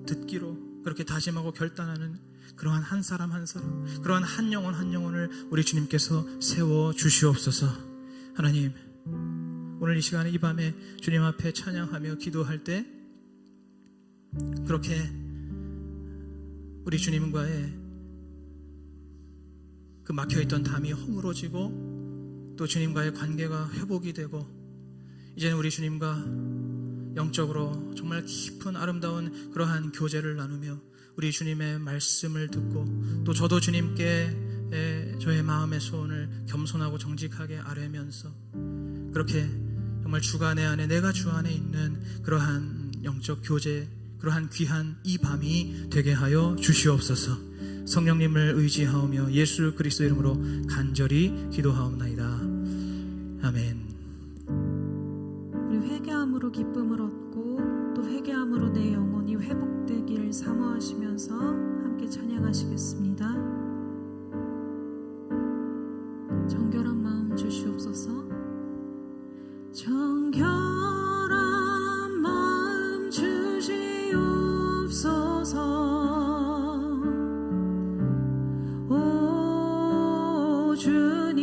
듣기로 그렇게 다짐하고 결단하는 그러한 한 사람 한 사람, 그러한 한 영혼 한 영혼을 우리 주님께서 세워 주시옵소서. 하나님, 오늘 이 시간에 이 밤에 주님 앞에 찬양하며 기도할 때 그렇게 우리 주님과의 그 막혀있던 담이 허물어지고 또 주님과의 관계가 회복이 되고 이제는 우리 주님과 영적으로 정말 깊은 아름다운 그러한 교제를 나누며 우리 주님의 말씀을 듣고 또 저도 주님께 저의 마음의 소원을 겸손하고 정직하게 아뢰면서 그렇게 정말 주가 내 안에 내가 주 안에 있는 그러한 영적 교제, 그러한 귀한 이 밤이 되게 하여 주시옵소서. 성령님을 의지하오며 예수 그리스도 이름으로 간절히 기도하옵나이다. 아멘. 우리 회개함으로 기쁨을 얻고 또 회개함으로 내 영혼이 회복되기를 사모하시면서 함께 찬양하시겠습니다. 정결한 마음 주시옵소서. 정결한 마음 주시옵소서. 오 주님,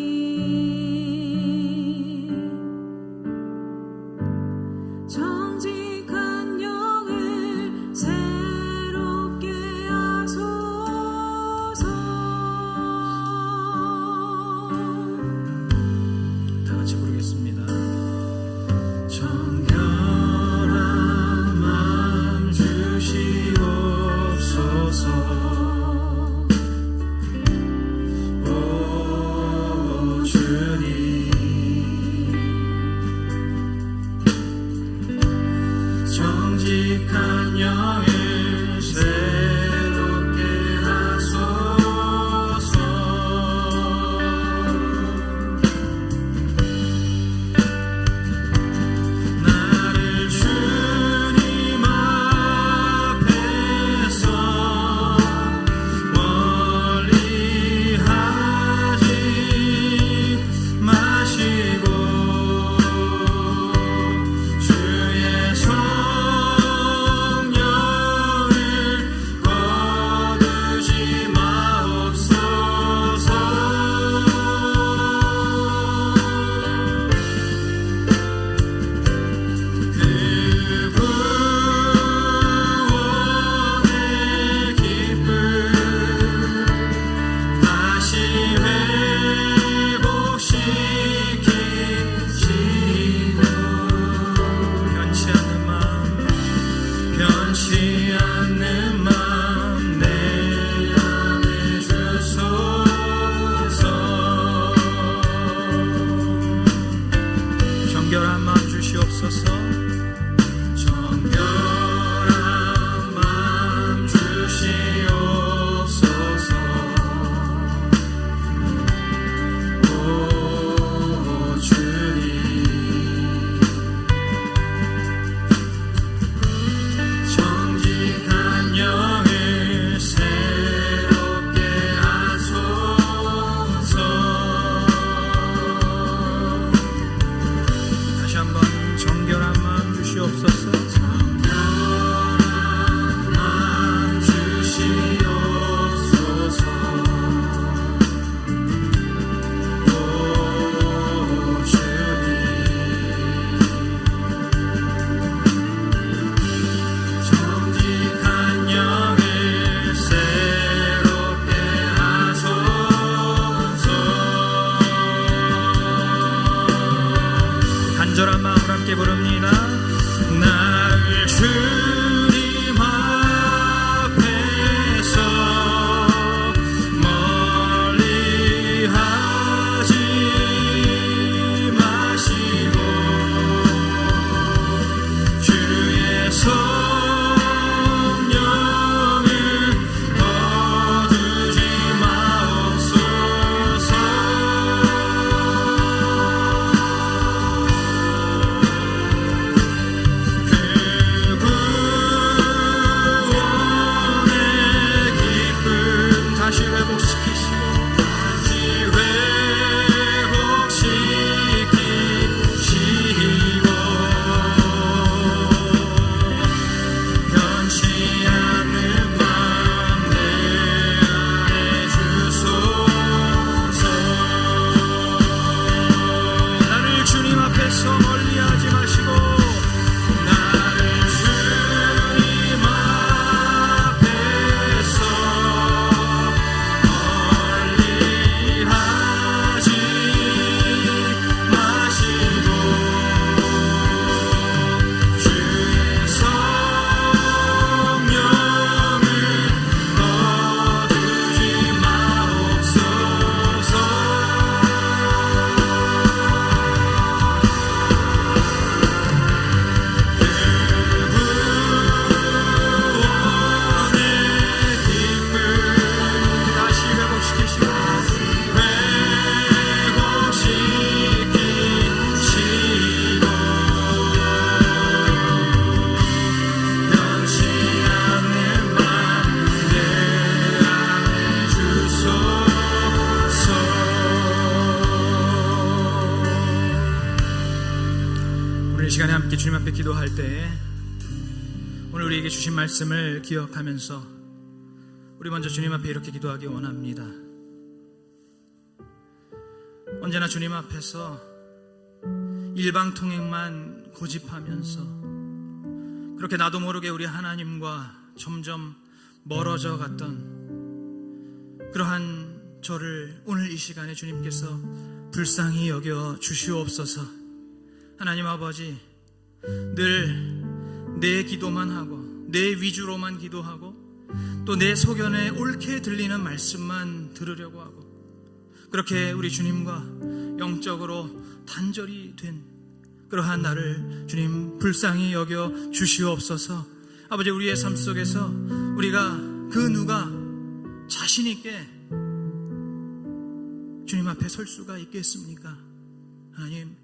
함께 부릅니다. 나를 주님 앞에서 멀리 하지 마시고 주의 성령을 거두지 마옵소서. 다시 회복시키시고 변치 않는 마음 내 안에 주소서. 나를 주님 앞에서 멀리하지 마시고 나를 주님 앞에서 멀리하지 마시고 주의 성령을 거두지 마옵소서. 다시 회복시키시고 변치 않는 맘 내 안에 주소서. 오늘 이 시간에 함께 주님 앞에 기도할 때 오늘 우리에게 주신 말씀을 기억하면서 우리 먼저 주님 앞에 이렇게 기도하기 원합니다. 언제나 주님 앞에서 일방통행만 고집하면서 그렇게 나도 모르게 우리 하나님과 점점 멀어져 갔던 그러한 저를 오늘 이 시간에 주님께서 불쌍히 여겨 주시옵소서. 하나님 아버지, 늘 내 기도만 하고 내 위주로만 기도하고 또 내 소견에 옳게 들리는 말씀만 들으려고 하고 그렇게 우리 주님과 영적으로 단절이 된 그러한 나를 주님 불쌍히 여겨 주시옵소서. 아버지, 우리의 삶 속에서 우리가 그 누가 자신 있게 주님 앞에 설 수가 있겠습니까? 하나님,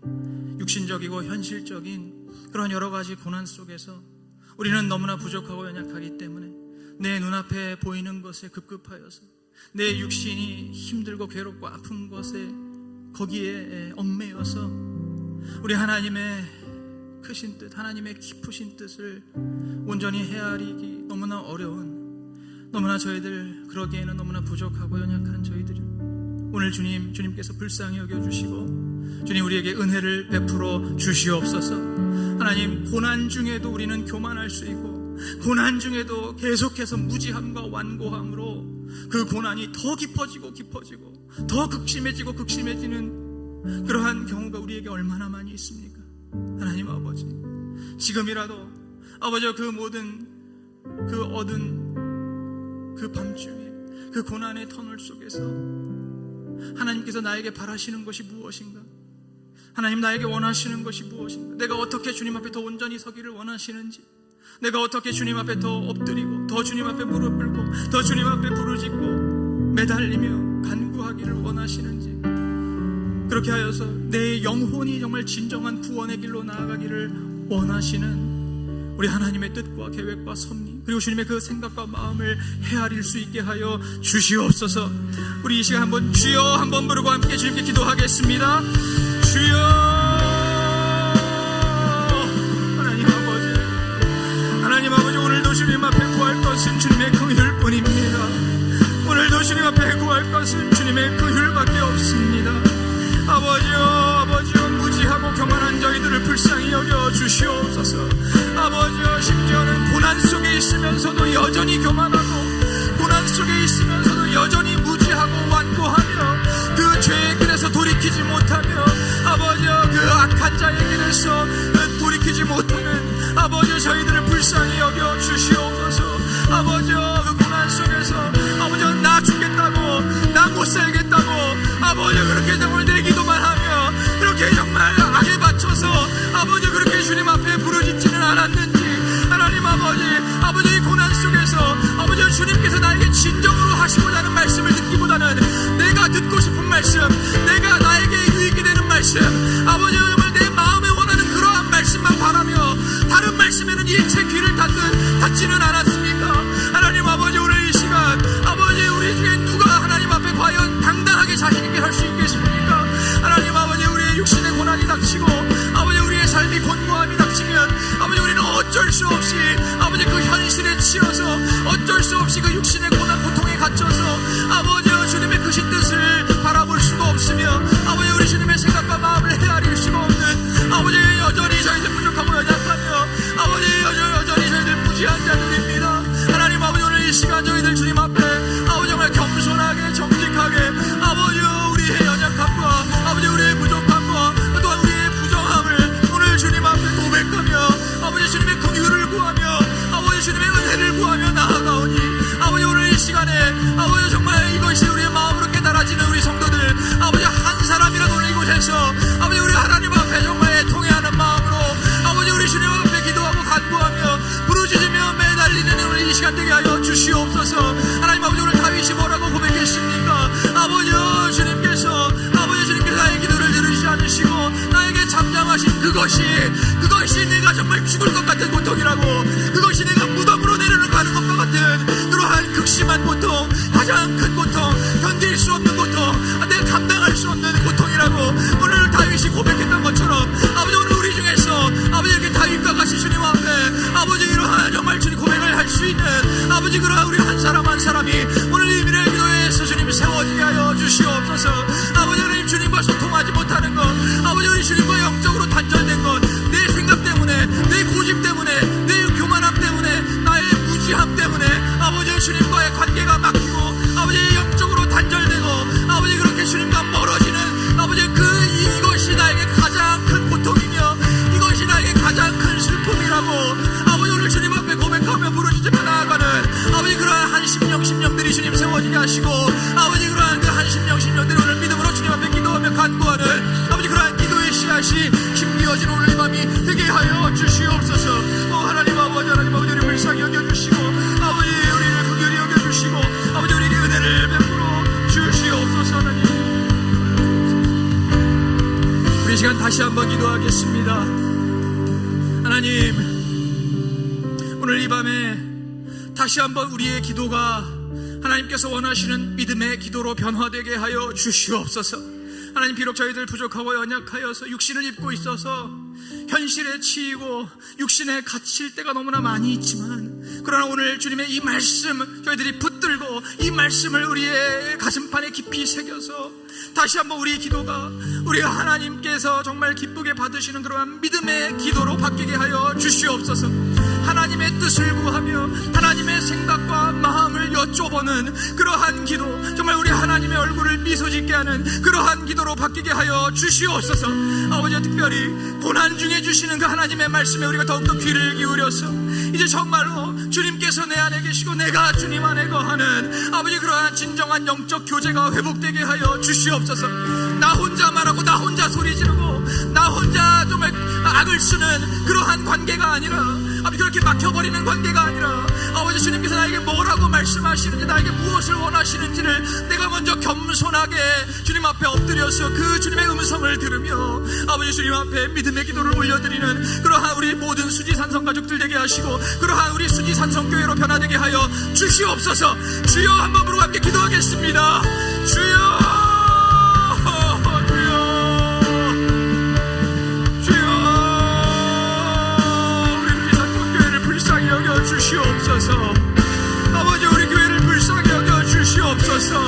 육신적이고 현실적인 그런 여러 가지 고난 속에서 우리는 너무나 부족하고 연약하기 때문에 내 눈앞에 보이는 것에 급급하여서 내 육신이 힘들고 괴롭고 아픈 것에 거기에 얽매여서 우리 하나님의 크신 뜻, 하나님의 깊으신 뜻을 온전히 헤아리기 너무나 어려운, 너무나 저희들 그러기에는 너무나 부족하고 연약한 저희들을 오늘 주님께서 불쌍히 여겨주시고 주님 우리에게 은혜를 베풀어 주시옵소서. 하나님, 고난 중에도 우리는 교만할 수 있고 고난 중에도 계속해서 무지함과 완고함으로 그 고난이 더 깊어지고 더 극심해지고 극심해지는 그러한 경우가 우리에게 얼마나 많이 있습니까? 하나님 아버지, 지금이라도 아버지 그 모든 그 얻은 그 밤중에 그 고난의 터널 속에서 하나님께서 나에게 바라시는 것이 무엇인가? 하나님, 나에게 원하시는 것이 무엇인가? 내가 어떻게 주님 앞에 더 온전히 서기를 원하시는지, 내가 어떻게 주님 앞에 더 엎드리고 더 주님 앞에 무릎 꿇고 더 주님 앞에 부르짖고 매달리며 간구하기를 원하시는지, 그렇게 하여서 내 영혼이 정말 진정한 구원의 길로 나아가기를 원하시는 우리 하나님의 뜻과 계획과 섭리, 그리고 주님의 그 생각과 마음을 헤아릴 수 있게 하여 주시옵소서. 우리 이 시간 한번 주여 한번 부르고 함께 주님께 기도하겠습니다. 주여. 하나님 아버지, 오늘도 주님 앞에 구할 것은 주님의 긍휼 뿐입니다. 오늘도 주님 앞에 구할 것은 주님의 긍휼밖에 없습니다. 아버지여, 무지하고 교만한 저희들을 불쌍히 여겨 주시옵소서. 아버지여, 심지어는 고난 속에 있으면서도 여전히 교만하고 고난 속에 있으면서도 여전히 무지하고 완고하며 그 죄의 길에서 돌이키지 못하며 아버지여, 그 악한 자의 길에서 못 살겠다고 아버지 그렇게 정말 내 기도만 하며 그렇게 정말 악에 받쳐서 아버지 그렇게 주님 앞에 부르짖지는 않았는지 하나님 아버지 이 고난 속에서 아버지 주님께서 나에게 진정으로 하시고자 하는 말씀을 듣기보다는 내가 듣고 싶은 말씀, 내가 나에게 유익이 되는 말씀, 아버지 정말 내 마음에 원하는 그러한 말씀만 바라며 다른 말씀에는 일체 귀를 닫지는 않았습니까? 하나님 아버지 오늘 이 시간 아버지 우리 중에 누가 하나님 앞에 과연 당당하게 자신 있게 설 수 있겠습니까? 하나님 아버지 우리의 육신의 고난이 닥치고 아버지 우리의 삶이 곤고함이 닥치면 아버지 우리는 어쩔 수 없이 아버지 그 현실에 치여서 어쩔 수 없이 그 육신의 고난 고통에 갇혀서 아버지 주님의 크신 뜻을 바라볼 수가 없으며 아버지 우리 주님의 생각과 마음을 헤아릴 수가 없는 아버지 여전히 저희들 부족하고 연약하며 아버지 여전히 저희들 무지한 자들입니다. 하나님 아버지 오늘 이 시간 저희들 주님 앞에 아버지 정말 겸손하게 정직하게 아버지 우리의 연약함과 아버지 우리의 부족함과 또한 우리의 부정함을 오늘 주님 앞에 고백하며 아버지 주님의 긍휼을 구하며 아버지 주님의 은혜를 구하며 나아가오니 아버지 오늘 이 시간에 아버지 정말 이것이 우리의 마음으로 깨달아지는 우리 성도들 아버지 한 사람이라도 이곳에서 아버지 우리 하나님 앞에 정말 통회하는 마음으로 아버지 우리 주님 앞에 기도하고 간구하며 부르짖으며 매달리는 우리 이 시간 되게 하여 주시옵소서. 하나님 아버지 오늘 다윗이 뭐라고 고백했습니까? 아버지 주님께서 나의 기도를 들으시지 않으시고 나에게 잠잠하신 그것이 내가 정말 죽을 것 같은 고통이라고 그것이 내가 무덤으로 내려가는 것과 같은 그러한 극심한 고통 가장 큰 고통 견딜 수 없는 고통 내가 감당할 수 없는 고통이라고 오늘 다윗이 고백했던 것처럼 아버지 오늘 우리 중에서 아버지 이렇게 다윗과 같이 주님 앞에 아버지 이러한 정말 주님 고백을 할 수 있는 아버지 그러한 우리 한 사람 한 사람이 오늘 이 미래 기도회에서 주님 세워지게 하여 주시옵소서. 아버지 하나님 주님과 소통하지 못하는 것 아버지 우리 주님과 영적으로 단절된 것 내 생각 때문에 내 고집 때문에 내 교만함 때문에 나의 무지함 때문에 아버지 주님과의 관계가 막히고 아버지 영적으로 단절되고 아버지 그렇게 주님과 멀어지는 아버지 이것이 나에게 가장 큰 고통이며 이것이 나에게 가장 큰 슬픔이라고 아버지 오늘 주님 앞에 고백하며 부르짖으며 나아가는 아버지 그러한 한 심령들이 주님 세워지게 하시고 아버지 그러한 그 한 심령들이 오늘 믿음으로 주님 앞에 기도하며 간구하는 아버지 그러한 기도의 씨앗이 심기어진 오늘 이 밤이 되게 하여 주시옵소서. 하나님 아버지 우리를 불쌍히 여겨주시고 아버지 우리를 긍휼히 여겨주시고 아버지 우리에게 은혜를 베풀어 주시옵소서. 하나님 우리 시간 다시 한번 기도하겠습니다. 하나님 오늘 이 밤에 다시 한번 우리의 기도가 하나님께서 원하시는 믿음의 기도로 변화되게 하여 주시옵소서. 하나님 비록 저희들 부족하고 연약하여서 육신을 입고 있어서 현실에 치이고 육신에 갇힐 때가 너무나 많이 있지만 그러나 오늘 주님의 이 말씀 저희들이 붙들고 이 말씀을 우리의 가슴판에 깊이 새겨서 다시 한번 우리 기도가 우리 하나님께서 정말 기쁘게 받으시는 그러한 믿음의 기도로 바뀌게 하여 주시옵소서. 하나님의 뜻을 구하며 하나님의 생각과 마음을 여쭤보는 그러한 기도 정말 우리 하나님의 얼굴을 미소짓게 하는 그러한 기도로 바뀌게 하여 주시옵소서. 아버지 특별히 고난 중에 주시는 그 하나님의 말씀에 우리가 더욱더 귀를 기울여서 이제 정말로 주님께서 내 안에 계시고 내가 주님 안에 거하는 아버지 그러한 진정한 영적 교제가 회복되게 하여 주시옵소서. 나 혼자 말하고 나 혼자 소리 지르고 나 혼자 정말 악을 쓰는 그러한 관계가 아니라 아버지 그렇게 막혀버리는 관계가 아니라 아버지 주님께서 나에게 뭐라고 말씀하시는지 나에게 무엇을 원하시는지를 내가 먼저 겸손하게 주님 앞에 엎드려서 그 주님의 음성을 들으며 아버지 주님 앞에 믿음의 기도를 올려드리는 그러한 우리 모든 수지산성 가족들 되게 하시고 그러한 우리 수지산성교회로 변화되게 하여 주시옵소서. 주여 한번 부르고 함께 기도하겠습니다. 주여 주시옵소서. 아버지 우리 교회를 불쌍히 여겨 주시옵소서.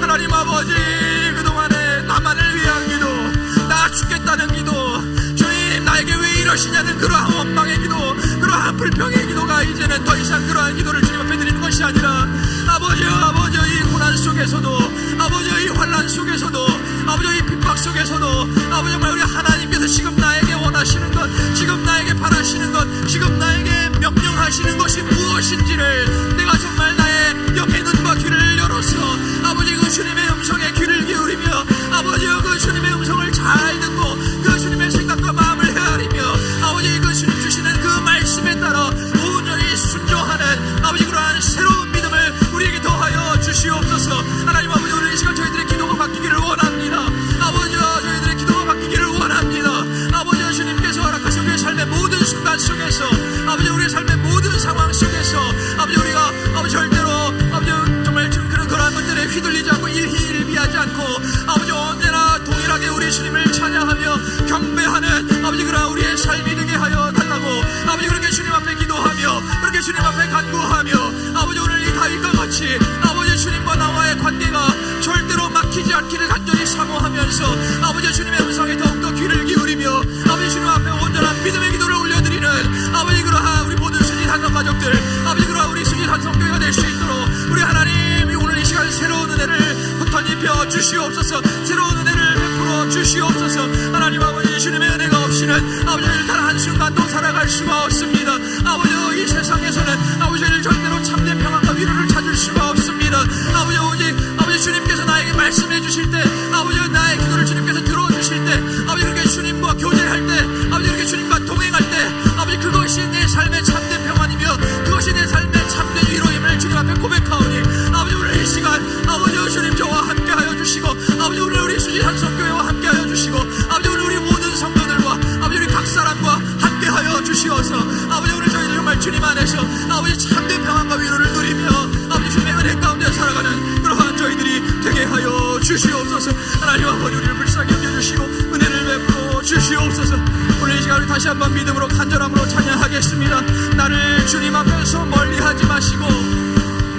하나님 아버지 그동안에 나만을 위한 기도 나 죽겠다는 기도 주님 나에게 왜 이러시냐는 그러한 원망의 기도 그러한 불평의 기도가 이제는 더 이상 그러한 기도를 주님 앞에 드리는 것이 아니라 아버지 이 고난 속에서도 아버지 이 환난 속에서도 아버지 이 핍박 속에서도 아버지 정말 우리 하나님께서 지금 나에게 원하시는 것 지금 나에게 바라시는 것 지금 나에게 명령하시는 것이 무엇인지를 내가 정말 나의 영의 눈과 귀를 열어서 아버지 그 주님의 음성 하고 일희일비하지 않고 아버지 언제나 동일하게 우리 주님을 찬양하며 경배하는 아버지 그러한 우리의 삶이 되게 하여 달라고 아버지 그렇게 주님 앞에 기도하며 그렇게 주님 앞에 간구하며 아버지 오늘 이 다윗과 같이 아버지 주님과 나와의 관계가 절대로 막히지 않기를 간절히 사모하면서 아버지 주님의 음성에 더욱더 귀를 기울이며 아버지 주님 앞에 온전한 믿음의 기도를 올려드리는 아버지 그러한 우리 모든 수진 한성 가족들 아버지 그러한 우리 수진 한성교회가 될 수 있도록 우리 하나님이 오늘 이 시간 새로운 은혜를 흩어입혀 주시옵소서. 새로운 은혜를 베풀어 주시옵소서. 하나님 아버지 주님의 은혜가 없이는 아버지 단 한순간도 살아갈 수가 없습니다. 아버지 이 세상에서는 아버지를 절대로 참된 평안과 위로를 찾을 수가 없습니다. 아버지 오직 아버지 주님께서 나에게 말씀해 주실 때 아버지 나의 기도를 주님께서 들어주실 때 아버지 그렇게 주님과 교제할 때 아버지 그렇게 주님과 동행할 때 아버지 그것이 내 삶의 참된 평안이며 그것이 내 삶의 참된 위로임을 주님 앞에 고백하오니 아버지 오늘 이 시간 아버지 주님 저와 함께하여 주시고 아버지 오늘 우리 수지 한성교회와 함께하여 주시고 아버지 오늘 우리 모든 성도들과 아버지 우리 각 사람과 함께하여 주시어서 아버지 오늘 저희들 정말 주님 안에서 아버지 참된 평안과 위로를 누리며 아버지 주님의 은혜 가운데 살아가는 그러한 저희들이 되게 하여 주시옵소서. 하나님 아버지 우리를 불쌍히 여겨주시고 은혜를 베풀어 주시옵소서. 오늘 이 시간 우리 다시 한번 믿음으로 간절함으로 찬양하겠습니다. 나를 주님 앞에서 멀리하지 마시고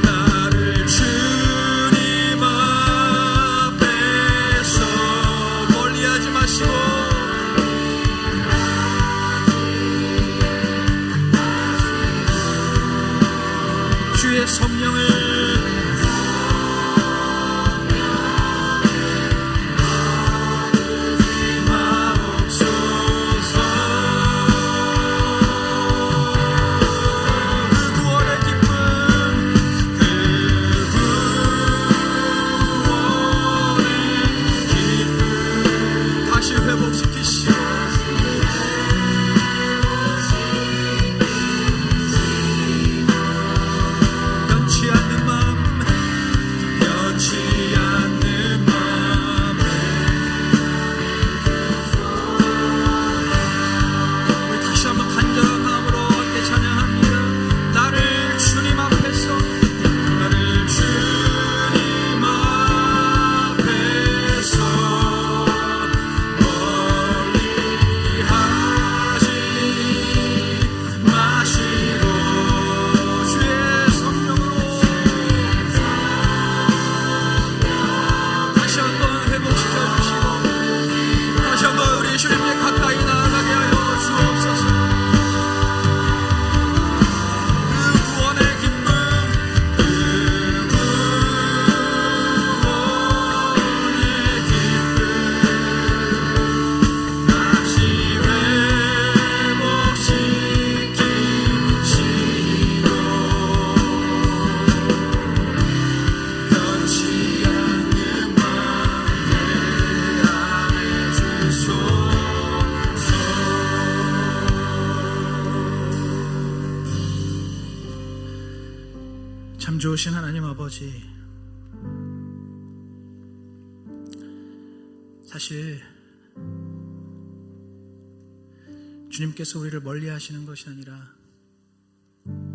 나를 주님 앞에서 멀리하지 마시고 주의 성령을 참 좋으신 하나님 아버지, 사실 주님께서 우리를 멀리 하시는 것이 아니라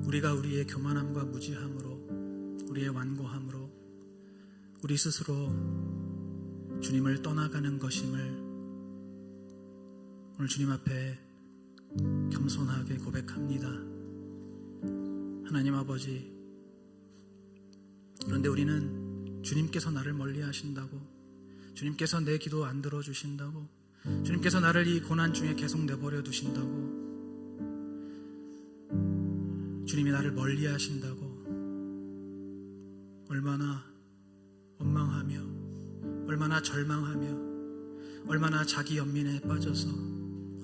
우리가 우리의 교만함과 무지함으로 우리의 완고함으로 우리 스스로 주님을 떠나가는 것임을 오늘 주님 앞에 겸손하게 고백합니다. 하나님 아버지, 그런데 우리는 주님께서 나를 멀리 하신다고, 주님께서 내 기도 안 들어주신다고, 주님께서 나를 이 고난 중에 계속 내버려 두신다고, 주님이 나를 멀리 하신다고 얼마나 원망하며 얼마나 절망하며 얼마나 자기 연민에 빠져서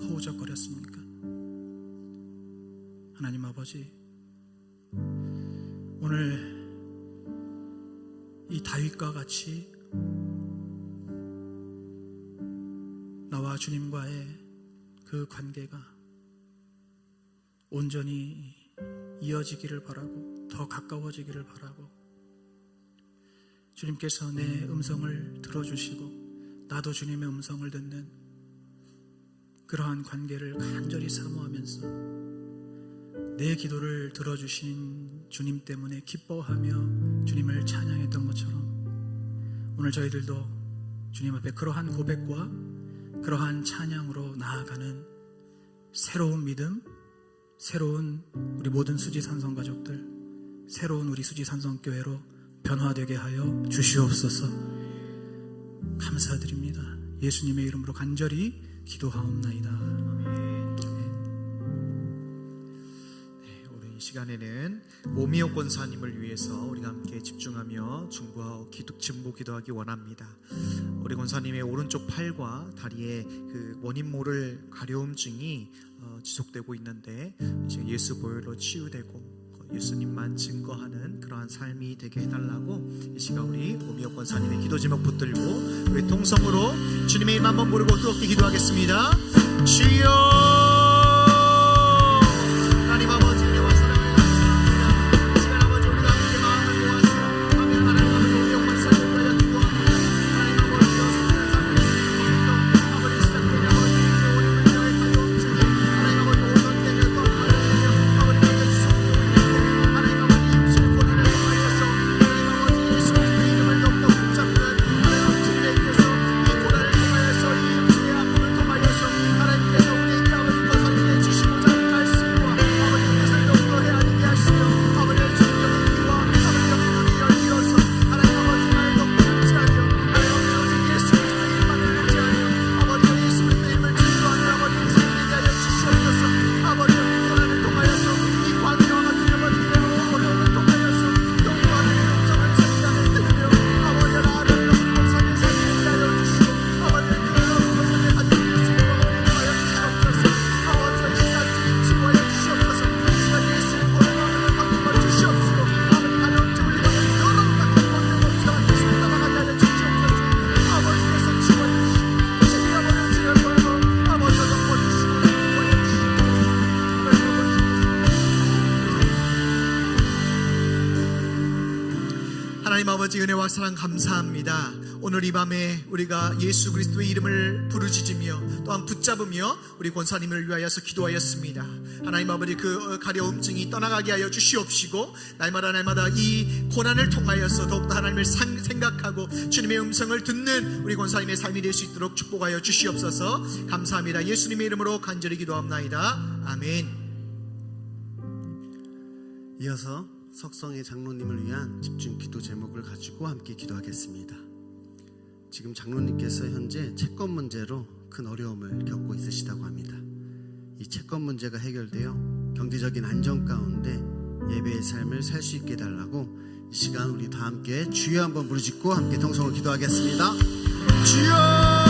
허우적거렸습니까? 하나님 아버지, 오늘 이 다윗과 같이 나와 주님과의 그 관계가 온전히 이어지기를 바라고 더 가까워지기를 바라고, 주님께서 내 음성을 들어주시고 나도 주님의 음성을 듣는 그러한 관계를 간절히 사모하면서 내 기도를 들어주신 주님 때문에 기뻐하며 주님을 찬양했던 것처럼 오늘 저희들도 주님 앞에 그러한 고백과 그러한 찬양으로 나아가는 새로운 믿음, 새로운 우리 모든 수지산성 가족들, 새로운 우리 수지산성교회로 변화되게 하여 주시옵소서. 감사드립니다. 예수님의 이름으로 간절히 기도하옵나이다. 오늘 이 시간에는 오미옥 권사님을 위해서 우리가 함께 집중하며 중보 기도하기 원합니다. 우리 권사님의 오른쪽 팔과 다리에 그 원인 모를 가려움증이 지속되고 있는데 이제 예수 보혈로 치유되고 예수님만 증거하는 그러한 삶이 되게 해달라고 이 시간 우리 오미옥 권사님의 기도 제목 붙들고 우리 통성으로 주님의 이름 한번 부르고 뜨겁게 기도하겠습니다. 주여 하나님 아버지 은혜와 사랑을 감사합니다. 시간 아버지 우리가 함께 마음을 모아서 하나님 아버지 오미옥 권사님을 위하여 기도합니다. 하나님 아버지 여성의 삶을 아버지 시작되는 아버지 우리 문제의 가려움증이 하나님 아버지 오선되는 것 하나님 아버지 하나님 아버지 임신 고리를 통하여서 하나님 아버지 예수님의 이름을 더욱더 붙잡는 하나님 아버지 주님께서 이 고난을 통하여서 이 임신의 아픔을 통하여서 하나님께서 우리에게 아버지 권사님의 주시고자 하는 말씀과 아버지 뜻을 더욱더 헤아리게 하시며 아버지의 주님의 귀와 아버지의 눈이 열리어서 하나님 아버지 나를 더욱더 의지하며 하나님 아버지 예수 그리스도의 이름만을 의지하며 아버지 예수 그리스도의 이름을 증거하는 아버지 인생이 되게 하여 주시옵소서. 아버지 고난을 통하여서 이 관계와 같은 아버지 어려움을 통하여서 더욱더 하나님의 음성을 생각을 들으며 아버지 나를 더욱더 권사님의 삶을 되게 하여 주시고 아버지 그런 권사님의 가진 예수님과 하여 주시옵소서. 아버지 시간이 치유하여 주시옵소서. 시간 예수님 보내마음을 바꾸어 주시옵시고 아버지 가려움증을 입어서 여러 같은 권력 없이와 예수님 따라가게 하여 주시옵소서. 아버지께서 치유하여 주시고 신이 아버지를 지을 거예요. 아버지가 덮어주시고 구하여 주시고 하나님 아버지 은혜와 사랑 감사합니다. 오늘 이 밤에 우리가 예수 그리스도의 이름을 부르짖으며 또한 붙잡으며 우리 권사님을 위하여서 기도하였습니다. 하나님 아버지 그 가려움증이 떠나가게 하여 주시옵시고 날마다 이 고난을 통하여서 더욱더 하나님을 생각하고 주님의 음성을 듣는 우리 권사님의 삶이 될 수 있도록 축복하여 주시옵소서. 감사합니다. 예수님의 이름으로 간절히 기도합나이다. 아멘. 이어서 석성의 장로님을 위한 집중 기도 제목을 가지고 함께 기도하겠습니다. 지금 장로님께서 현재 채권 문제로 큰 어려움을 겪고 있으시다고 합니다. 이 채권 문제가 해결되어 경제적인 안정 가운데 예배의 삶을 살 수 있게 해달라고 이 시간 우리 다 함께 주여 한번 부르짖고 함께 통성으로 기도하겠습니다. 주여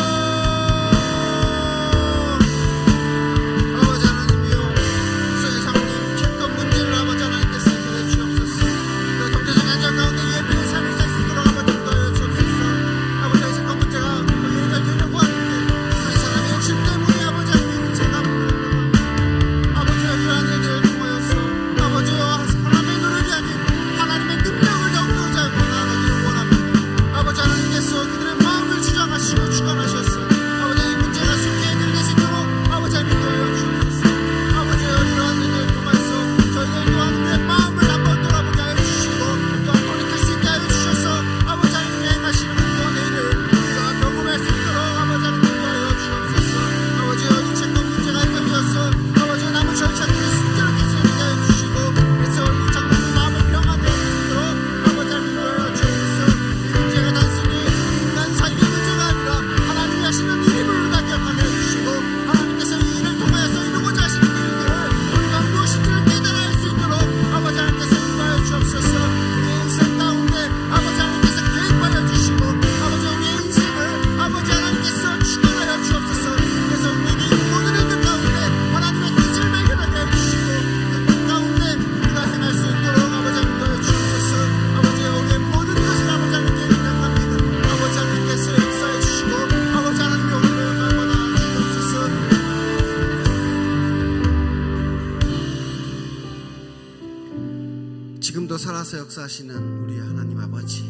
살아서 역사하시는 우리 하나님 아버지,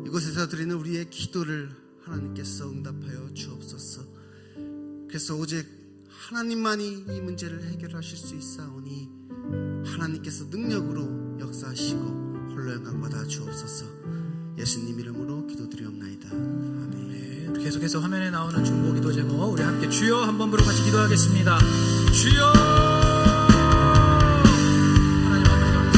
이곳에서 드리는 우리의 기도를 하나님께서 응답하여 주옵소서. 그래서 오직 하나님만이 이 문제를 해결하실 수 있사오니 하나님께서 능력으로 역사하시고 홀로 영광 받아 주옵소서. 예수님 이름으로 기도드리옵나이다. 아멘. 네, 우리 계속해서 화면에 나오는 중보 기도 제목 우리 함께 주여 한번 부르고 같이 기도하겠습니다. 주여. 하나님 아버지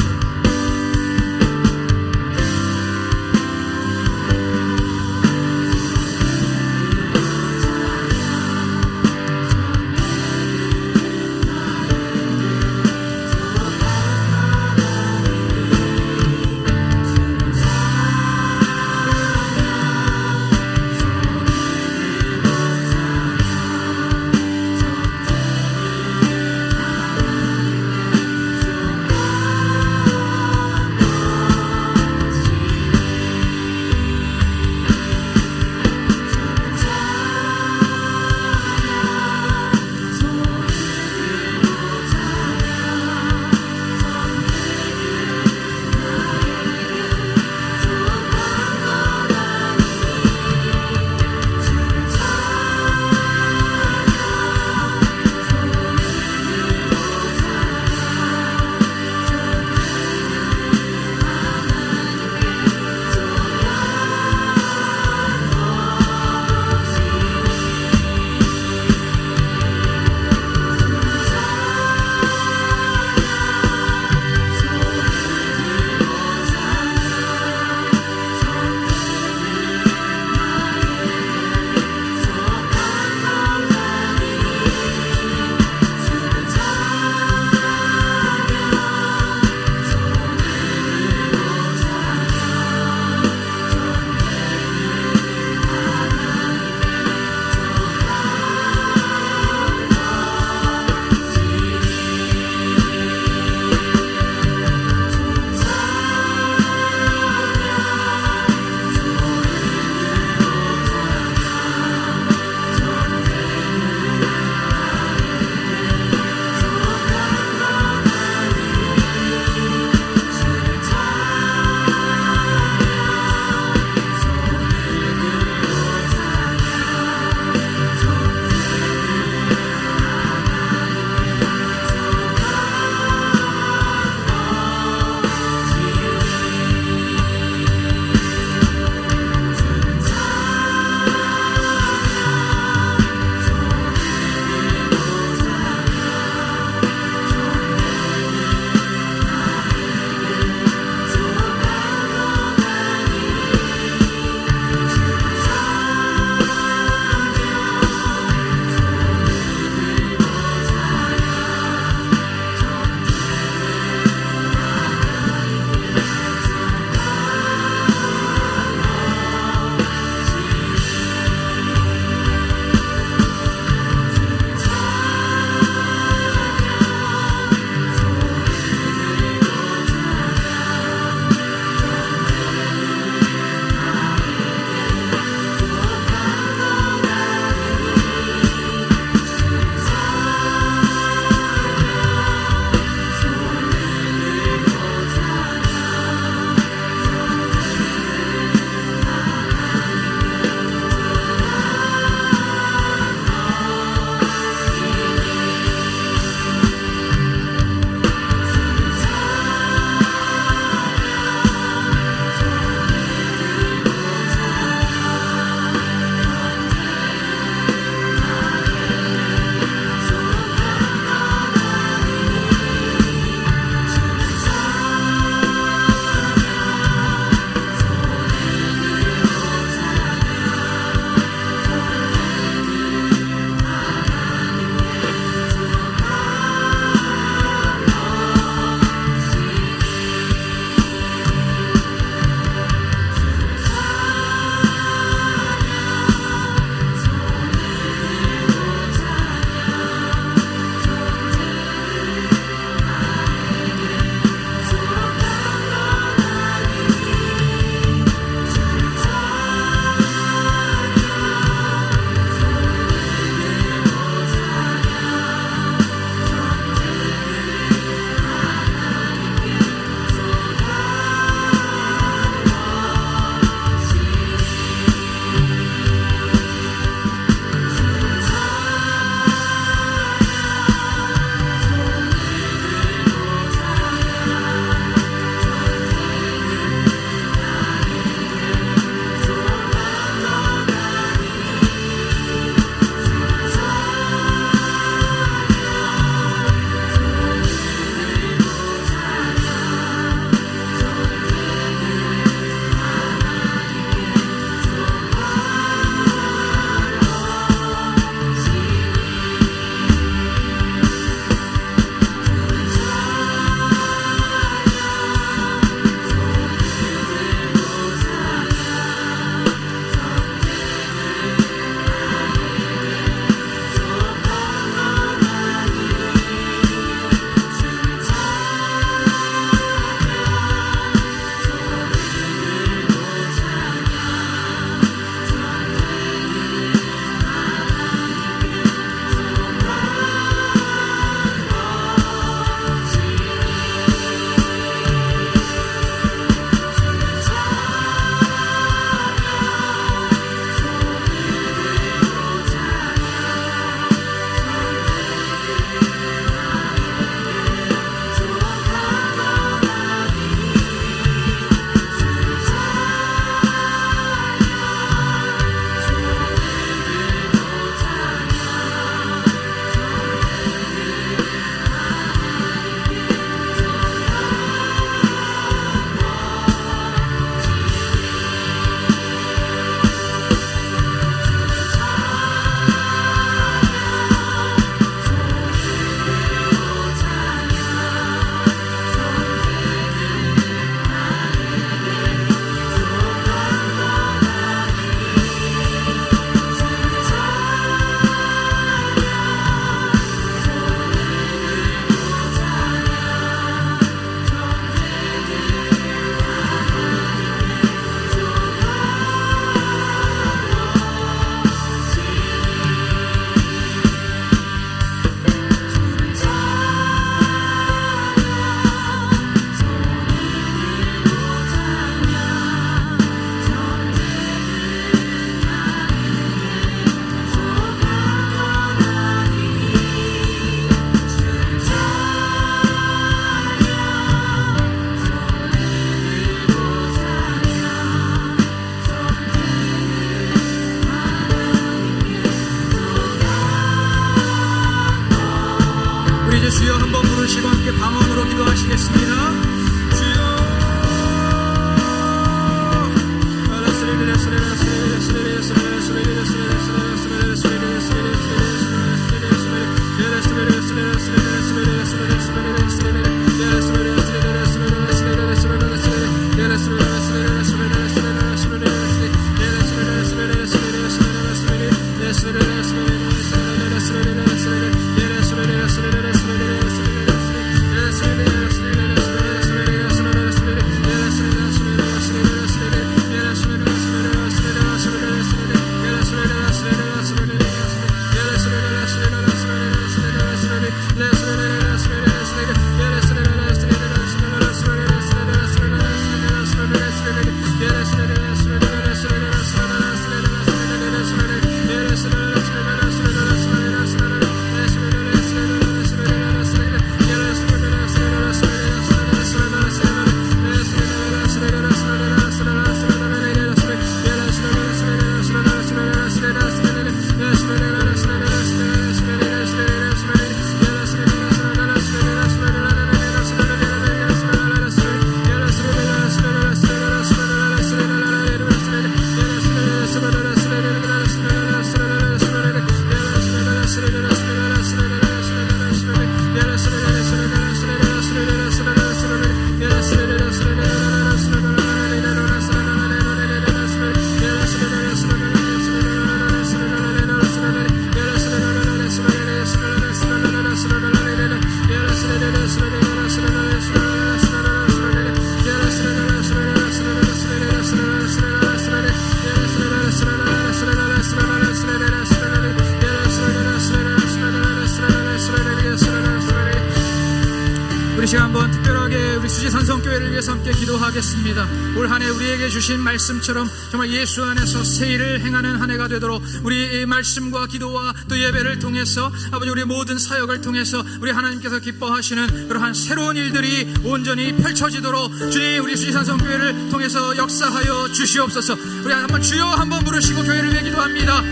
교회를 위해서 함께 기도하겠습니다. 올 한 해 우리에게 주신 말씀처럼 정말 예수 안에서 새 일을 행하는 한 해가 되도록 우리 이 말씀과 기도와 또 예배를 통해서 아버지 우리 모든 사역을 통해서 우리 하나님께서 기뻐하시는 그러한 새로운 일들이 온전히 펼쳐지도록 주님 우리 수지산성교회를 통해서 역사하여 주시옵소서. 우리 한번 주여 한번 부르시고 교회를 위해 기도합니다.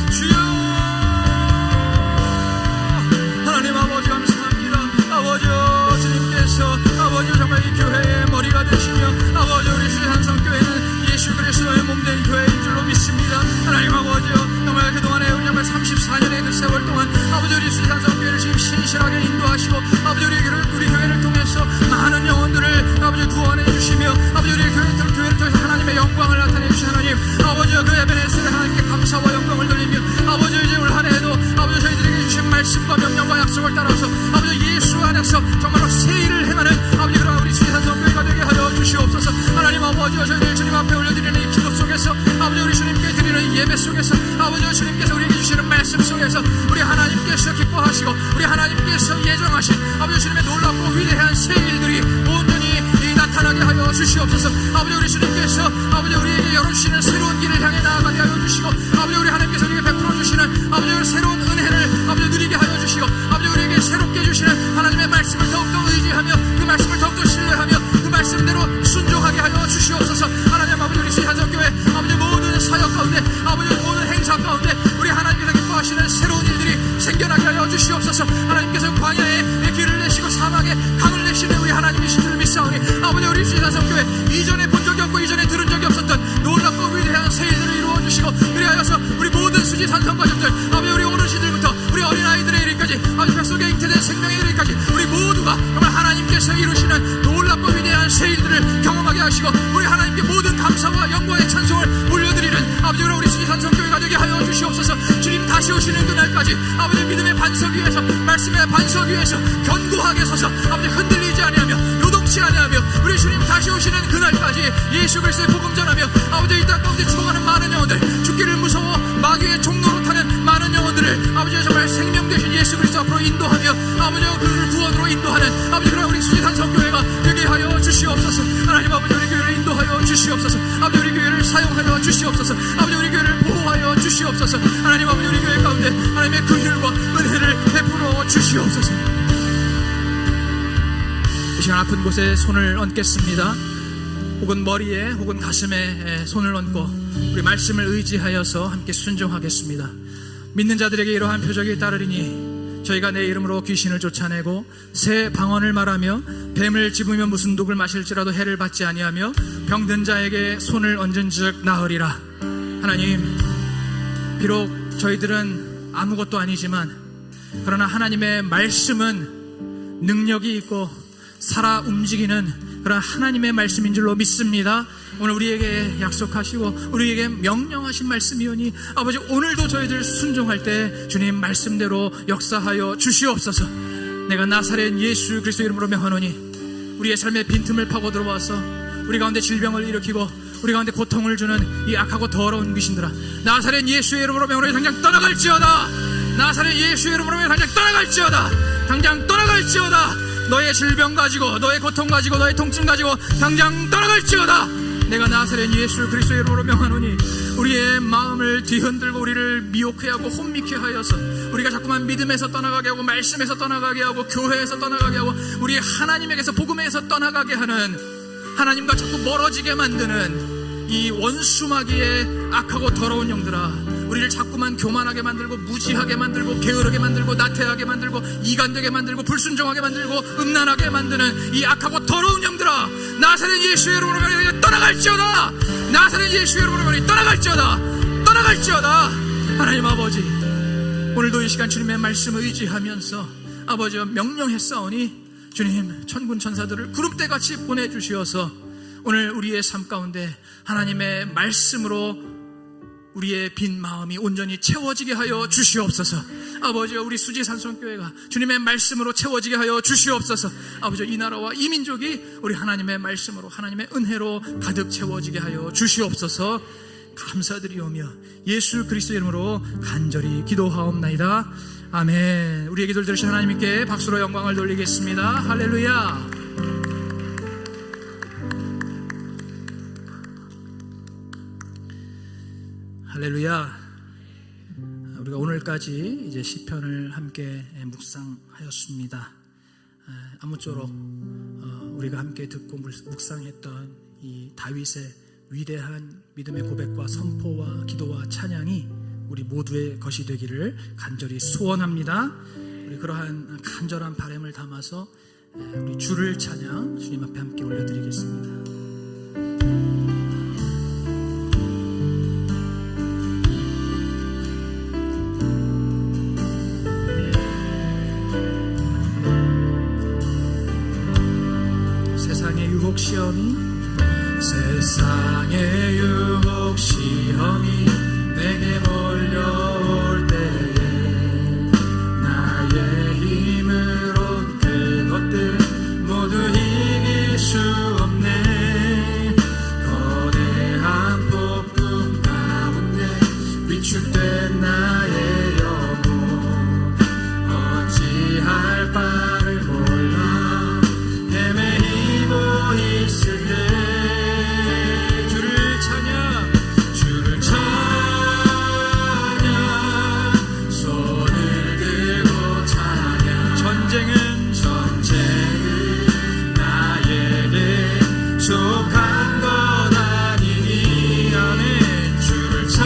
주여 하나님 아버지 감사합니다. 아버지 주님께서 아버지 정말 이 교회의 머리가 되시며 아버지 우리 수지산성교회는 예수 그리스도의 몸된 교회인 줄로 믿습니다. 하나님 아버지요 정말 그동안에 정말 34년의 그 세월 동안 아버지 우리 수지산성교회를 지금 신실하게 인도하시고 아버지 우리 교회를 통해서 많은 영혼들을 아버지 구원해 주시며 아버지 우리 교회를 통해서 하나님의 영광을 나타내 주신 하나님 아버지요 그 에베네스를 하나님께 감사와 영광을 돌리며 아버지 이제 올 한 해도 아버지 저희들에게 주신 말씀과 명령과 약속을 따라서 아버지 예수 안에서 정말로 새 일을 행하는 아버지 그런 우리 수지산성교회가 되게 하여 주시옵소서. 하나님 아버지요 저희들 주님 앞에 올려드리는 이 기도 속에서 아버지 우리 주님께 드리는 예배 속에서 아버지 주님께서 우리에게 주시는 말씀 속에서 우리 하나님께서 기뻐하시고 우리 하나님께서 예정하신 아버지 주님의 놀랍고 위대한 새 일들이 온전히 나타나게 하여 주시옵소서. 아버지 우리 주님께서 아버지 우리에게 열어주시는 새로운 길을 향해 나아가게 하여 주시고 아버지 우리 하나님께서 우리에게 베풀어 주시는 아버지 우리 새로운 은혜를 아버지 누리게 하여 주시고 아버지 우리에게 새롭게 주시는 하나님의 말씀을 더욱더 의지하며 그 말씀을 더욱더 신뢰하며 그 말씀대로 순종하게 하여 주시옵소서. 하나님 아버지 우리 수지산성교회 아버지 모든 사역 가운데 아버지 모든 행사 가운데 우리 하나님께서 기뻐하시는 새로운 일들이 생겨나게 하여 주시옵소서. 하나님께서 광야에 길을 내시고 사막에 강을 내시는 우리 하나님이신 줄 믿사오니 아버지 우리 수지산성교회 이전에 본 적이 없고 이전에 들은 적이 없었던 놀랍고 위대한 새 일들을 이루어 주시고 그리하여서 우리 모든 수지산성 가족들 아버지 우리 어르신들부터 우리 어린아이들의 일까지 아버지 뱃속에 잉태된 생명의 일까지 우리 모두가 정말 하나님께서 이루시는 놀랍고 위대한 새 일들을 경험하게 하시고 우리 하나님께 모든 감사와 영광의 찬송을 올려드리는 아버지 우리 수지산성교회가 되게 하여 주시옵소서. 주님 다시 오시는 그날까지 아버지 믿음의 반석 위에서 말씀의 반석 위에서 견고하게 서서 아버지 흔들리지 아니하며 요동치 아니하며 우리 주님 다시 오시는 그날까지 예수 그리스도의 복음 전하며 아버지 이 땅 가운데 죽어가는 많은 영혼들 죽기를 무서워 마귀의 종로로 타는 많은 영혼들을 아버지 정말 생명 되신 예수 그리스도 앞으로 인도하며 아버지 그를 구원으로 인도하는 아버지 그런 우리 수지산성교회가 되게 하여 주시옵소서. 하나님 아버지 우리 교회를 인도하여 주시옵소서. 아버지 우리 교회를 사용하여 주시옵소서. 아버지 우리 교회를 보호하여 주시옵소서. 하나님 아버지 우리 교회 가운데 하나님의 긍휼과 은혜를 베풀어 주시옵소서. 이 시간 아픈 곳에 손을 얹겠습니다. 혹은 머리에 혹은 가슴에 손을 얹고 우리 말씀을 의지하여서 함께 순종하겠습니다. 믿는 자들에게 이러한 표적이 따르리니 저희가 내 이름으로 귀신을 쫓아내고 새 방언을 말하며 뱀을 집으며 무슨 독을 마실지라도 해를 받지 아니하며 병든 자에게 손을 얹은 즉 나으리라. 하나님 비록 저희들은 아무것도 아니지만 그러나 하나님의 말씀은 능력이 있고 살아 움직이는 그런 하나님의 말씀인 줄로 믿습니다. 오늘 우리에게 약속하시고 우리에게 명령하신 말씀이오니 아버지 오늘도 저희들 순종할 때 주님 말씀대로 역사하여 주시옵소서. 내가 나사렛 예수 그리스도 이름으로 명하노니 우리의 삶의 빈틈을 파고 들어와서 우리 가운데 질병을 일으키고 우리 가운데 고통을 주는 이 악하고 더러운 귀신들아 나사렛 예수의 이름으로 명하노니 당장 떠나갈지어다. 나사렛 예수의 이름으로 명하노니 당장 떠나갈지어다. 당장 떠나갈지어다. 너의 질병 가지고 너의 고통 가지고 너의 통증 가지고 당장 떠나갈지어다. 내가 나사렛 예수 그리스도의 이름으로 명하노니 우리의 마음을 뒤흔들고 우리를 미혹해 하고 혼미케 하여서 우리가 자꾸만 믿음에서 떠나가게 하고 말씀에서 떠나가게 하고 교회에서 떠나가게 하고 우리 하나님에게서 복음에서 떠나가게 하는 하나님과 자꾸 멀어지게 만드는 이 원수마귀의 악하고 더러운 영들아 우리를 자꾸만 교만하게 만들고 무지하게 만들고 게으르게 만들고 나태하게 만들고 이간되게 만들고 불순종하게 만들고 음란하게 만드는 이 악하고 더러운 영들아 나사렛 예수의 이름으로 말하니 떠나갈지어다. 나사렛 예수의 이름으로 말하니 떠나갈지어다. 떠나갈지어다. 하나님 아버지 오늘도 이 시간 주님의 말씀을 의지하면서 아버지여 명령했사오니 주님 천군 천사들을 구름대같이 보내주시어서 오늘 우리의 삶 가운데 하나님의 말씀으로 우리의 빈 마음이 온전히 채워지게 하여 주시옵소서. 아버지여 우리 수지산성교회가 주님의 말씀으로 채워지게 하여 주시옵소서. 아버지여 이 나라와 이 민족이 우리 하나님의 말씀으로 하나님의 은혜로 가득 채워지게 하여 주시옵소서. 감사드리오며 예수 그리스도 이름으로 간절히 기도하옵나이다. 아멘. 우리의 기도를 들으신 하나님께 박수로 영광을 돌리겠습니다. 할렐루야. 할렐루야. 우리가 오늘까지 이제 시편을 함께 묵상하였습니다. 아무쪼록 우리가 함께 듣고 묵상했던 이 다윗의 위대한 믿음의 고백과 선포와 기도와 찬양이 우리 모두의 것이 되기를 간절히 소원합니다. 우리 그러한 간절한 바람을 담아서 우리 주를 찬양 주님 앞에 함께 올려드리겠습니다. 세상의 유혹 시험이 내게 몰려올 때에 나의 힘으론 그것들 모두 이길 수 없네. 거대한 폭풍 가운데 위축된 나의 영혼 어찌할 바를 몰라 헤매이고 있을 때 주를 찬양 손을 들고 찬양 전쟁은 나에게 속한 것 아니니 아멘. 주를 찬양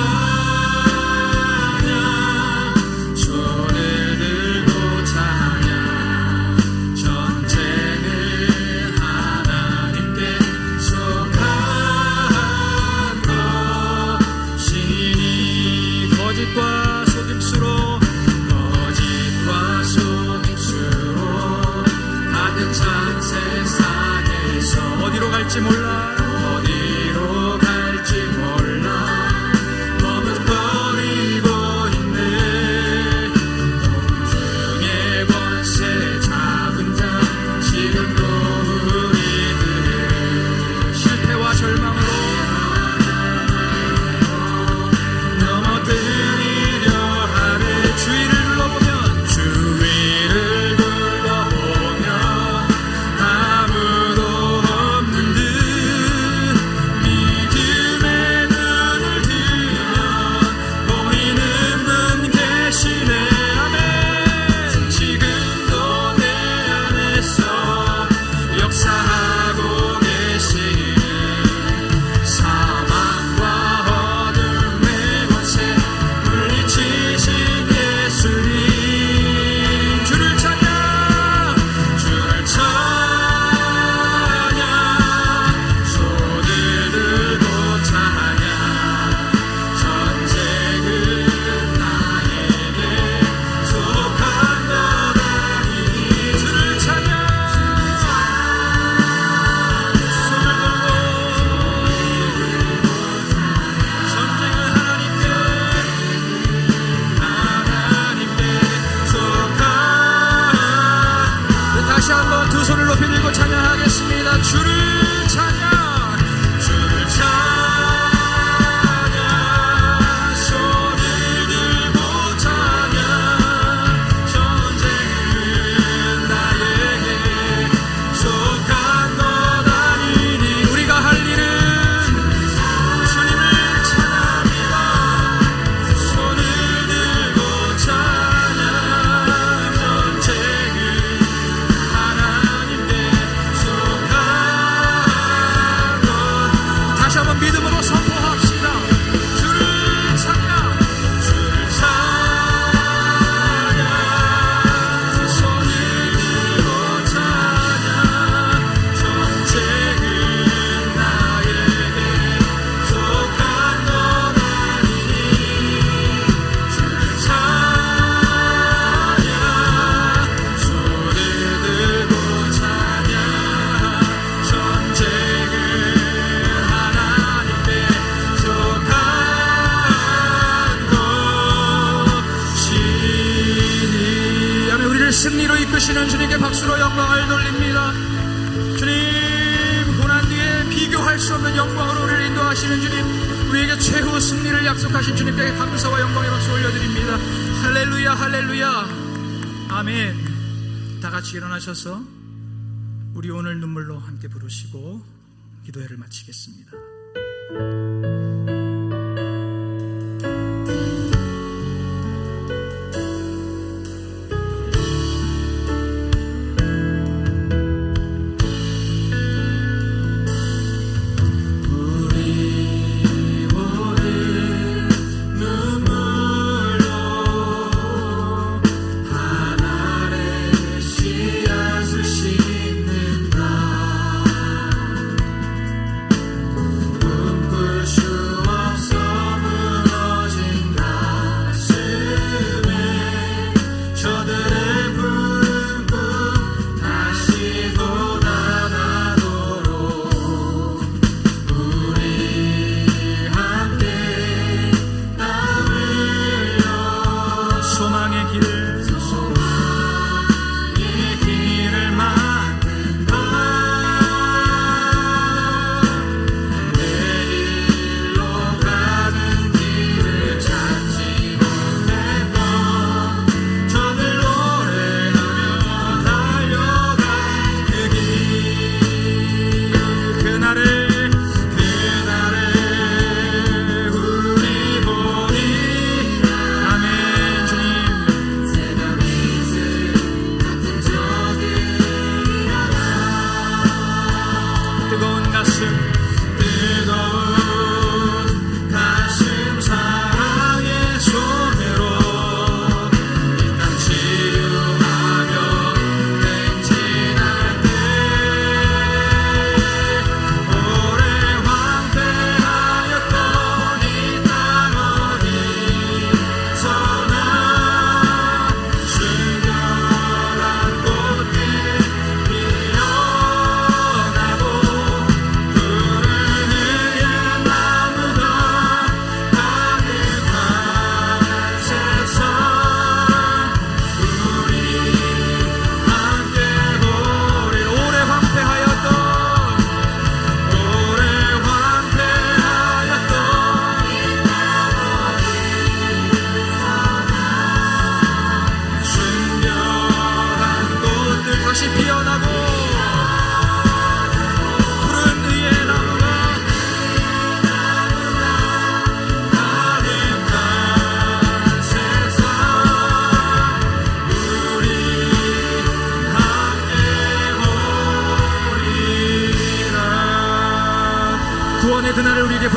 손을 들고 찬양 전쟁은 하나님께 속한 것이니 거짓과 속임수로 가득 찬 세상에서 어디로 갈지 몰라 머뭇거리고 있네. 공중의 권세 잡은 자 지금도 우리들을 실패와 절망으로 넘어뜨리려 하네. 주위를 둘러보면 아무도 없는 듯 믿음의 눈을 들면 보이는 분 계시네. 아멘. 지금도 내 안에서 역사하고 계시는 사망과 어둠의 권세 물리치신 예수님 주를 찬양 손을 들고 찬양 전쟁은 나에게 속한 것 아니니 주를 찬양 손을 들고 전쟁은 하나님께 속한. 다시 한번 두 손을 높이 들고 찬양하겠습니다. 주를 찬양 손을 들고 찬양 전쟁은 나에게 속한 것 아니니 우리가 할 일은 주님을 찬양합니다. 손을 들고 찬양 전쟁은 하나님께 속한 것. 다시 한번 믿음으로 선포합시다. 주를 찬양 손을 들고 찬양 전쟁은 나에게 속한 것 아니니 주를 찬양 손을 들고 찬양 전쟁은 하나님께 속한 것이니. 아멘. 우리를 승리로 이끄시는 주님께 박수로 영광을 돌립니다. 주님, 고난 뒤에 비교할 수 없는 영광으로 우리를 인도하시는 주님, 우리에게 최후 승리를 약속하신 주님께 감사와 영광의 박수 올려드립니다. 할렐루야 할렐루야 아멘. 다 같이 일어나셔서 우리 오늘 눈물로 함께 부르시고 기도회를 마치겠습니다.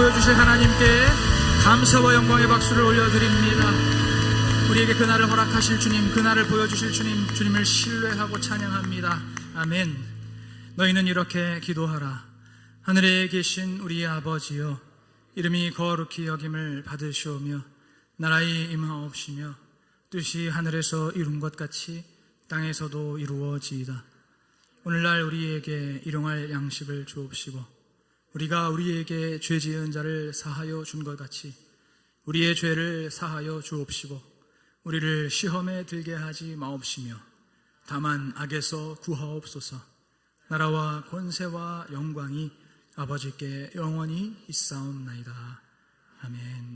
보여주실 하나님께 감사와 영광의 박수를 올려드립니다. 우리에게 그날을 허락하실 주님, 그날을 보여주실 주님, 주님을 신뢰하고 찬양합니다. 아멘. 너희는 이렇게 기도하라. 하늘에 계신 우리 아버지여, 이름이 거룩히 여김을 받으시오며 나라의 임하옵시며 뜻이 하늘에서 이룬 것 같이 땅에서도 이루어지이다. 오늘날 우리에게 일용할 양식을 주옵시고 우리가 우리에게 죄 지은 자를 사하여 준 것 같이 우리의 죄를 사하여 주옵시고 우리를 시험에 들게 하지 마옵시며 다만 악에서 구하옵소서. 나라와 권세와 영광이 아버지께 영원히 있사옵나이다. 아멘.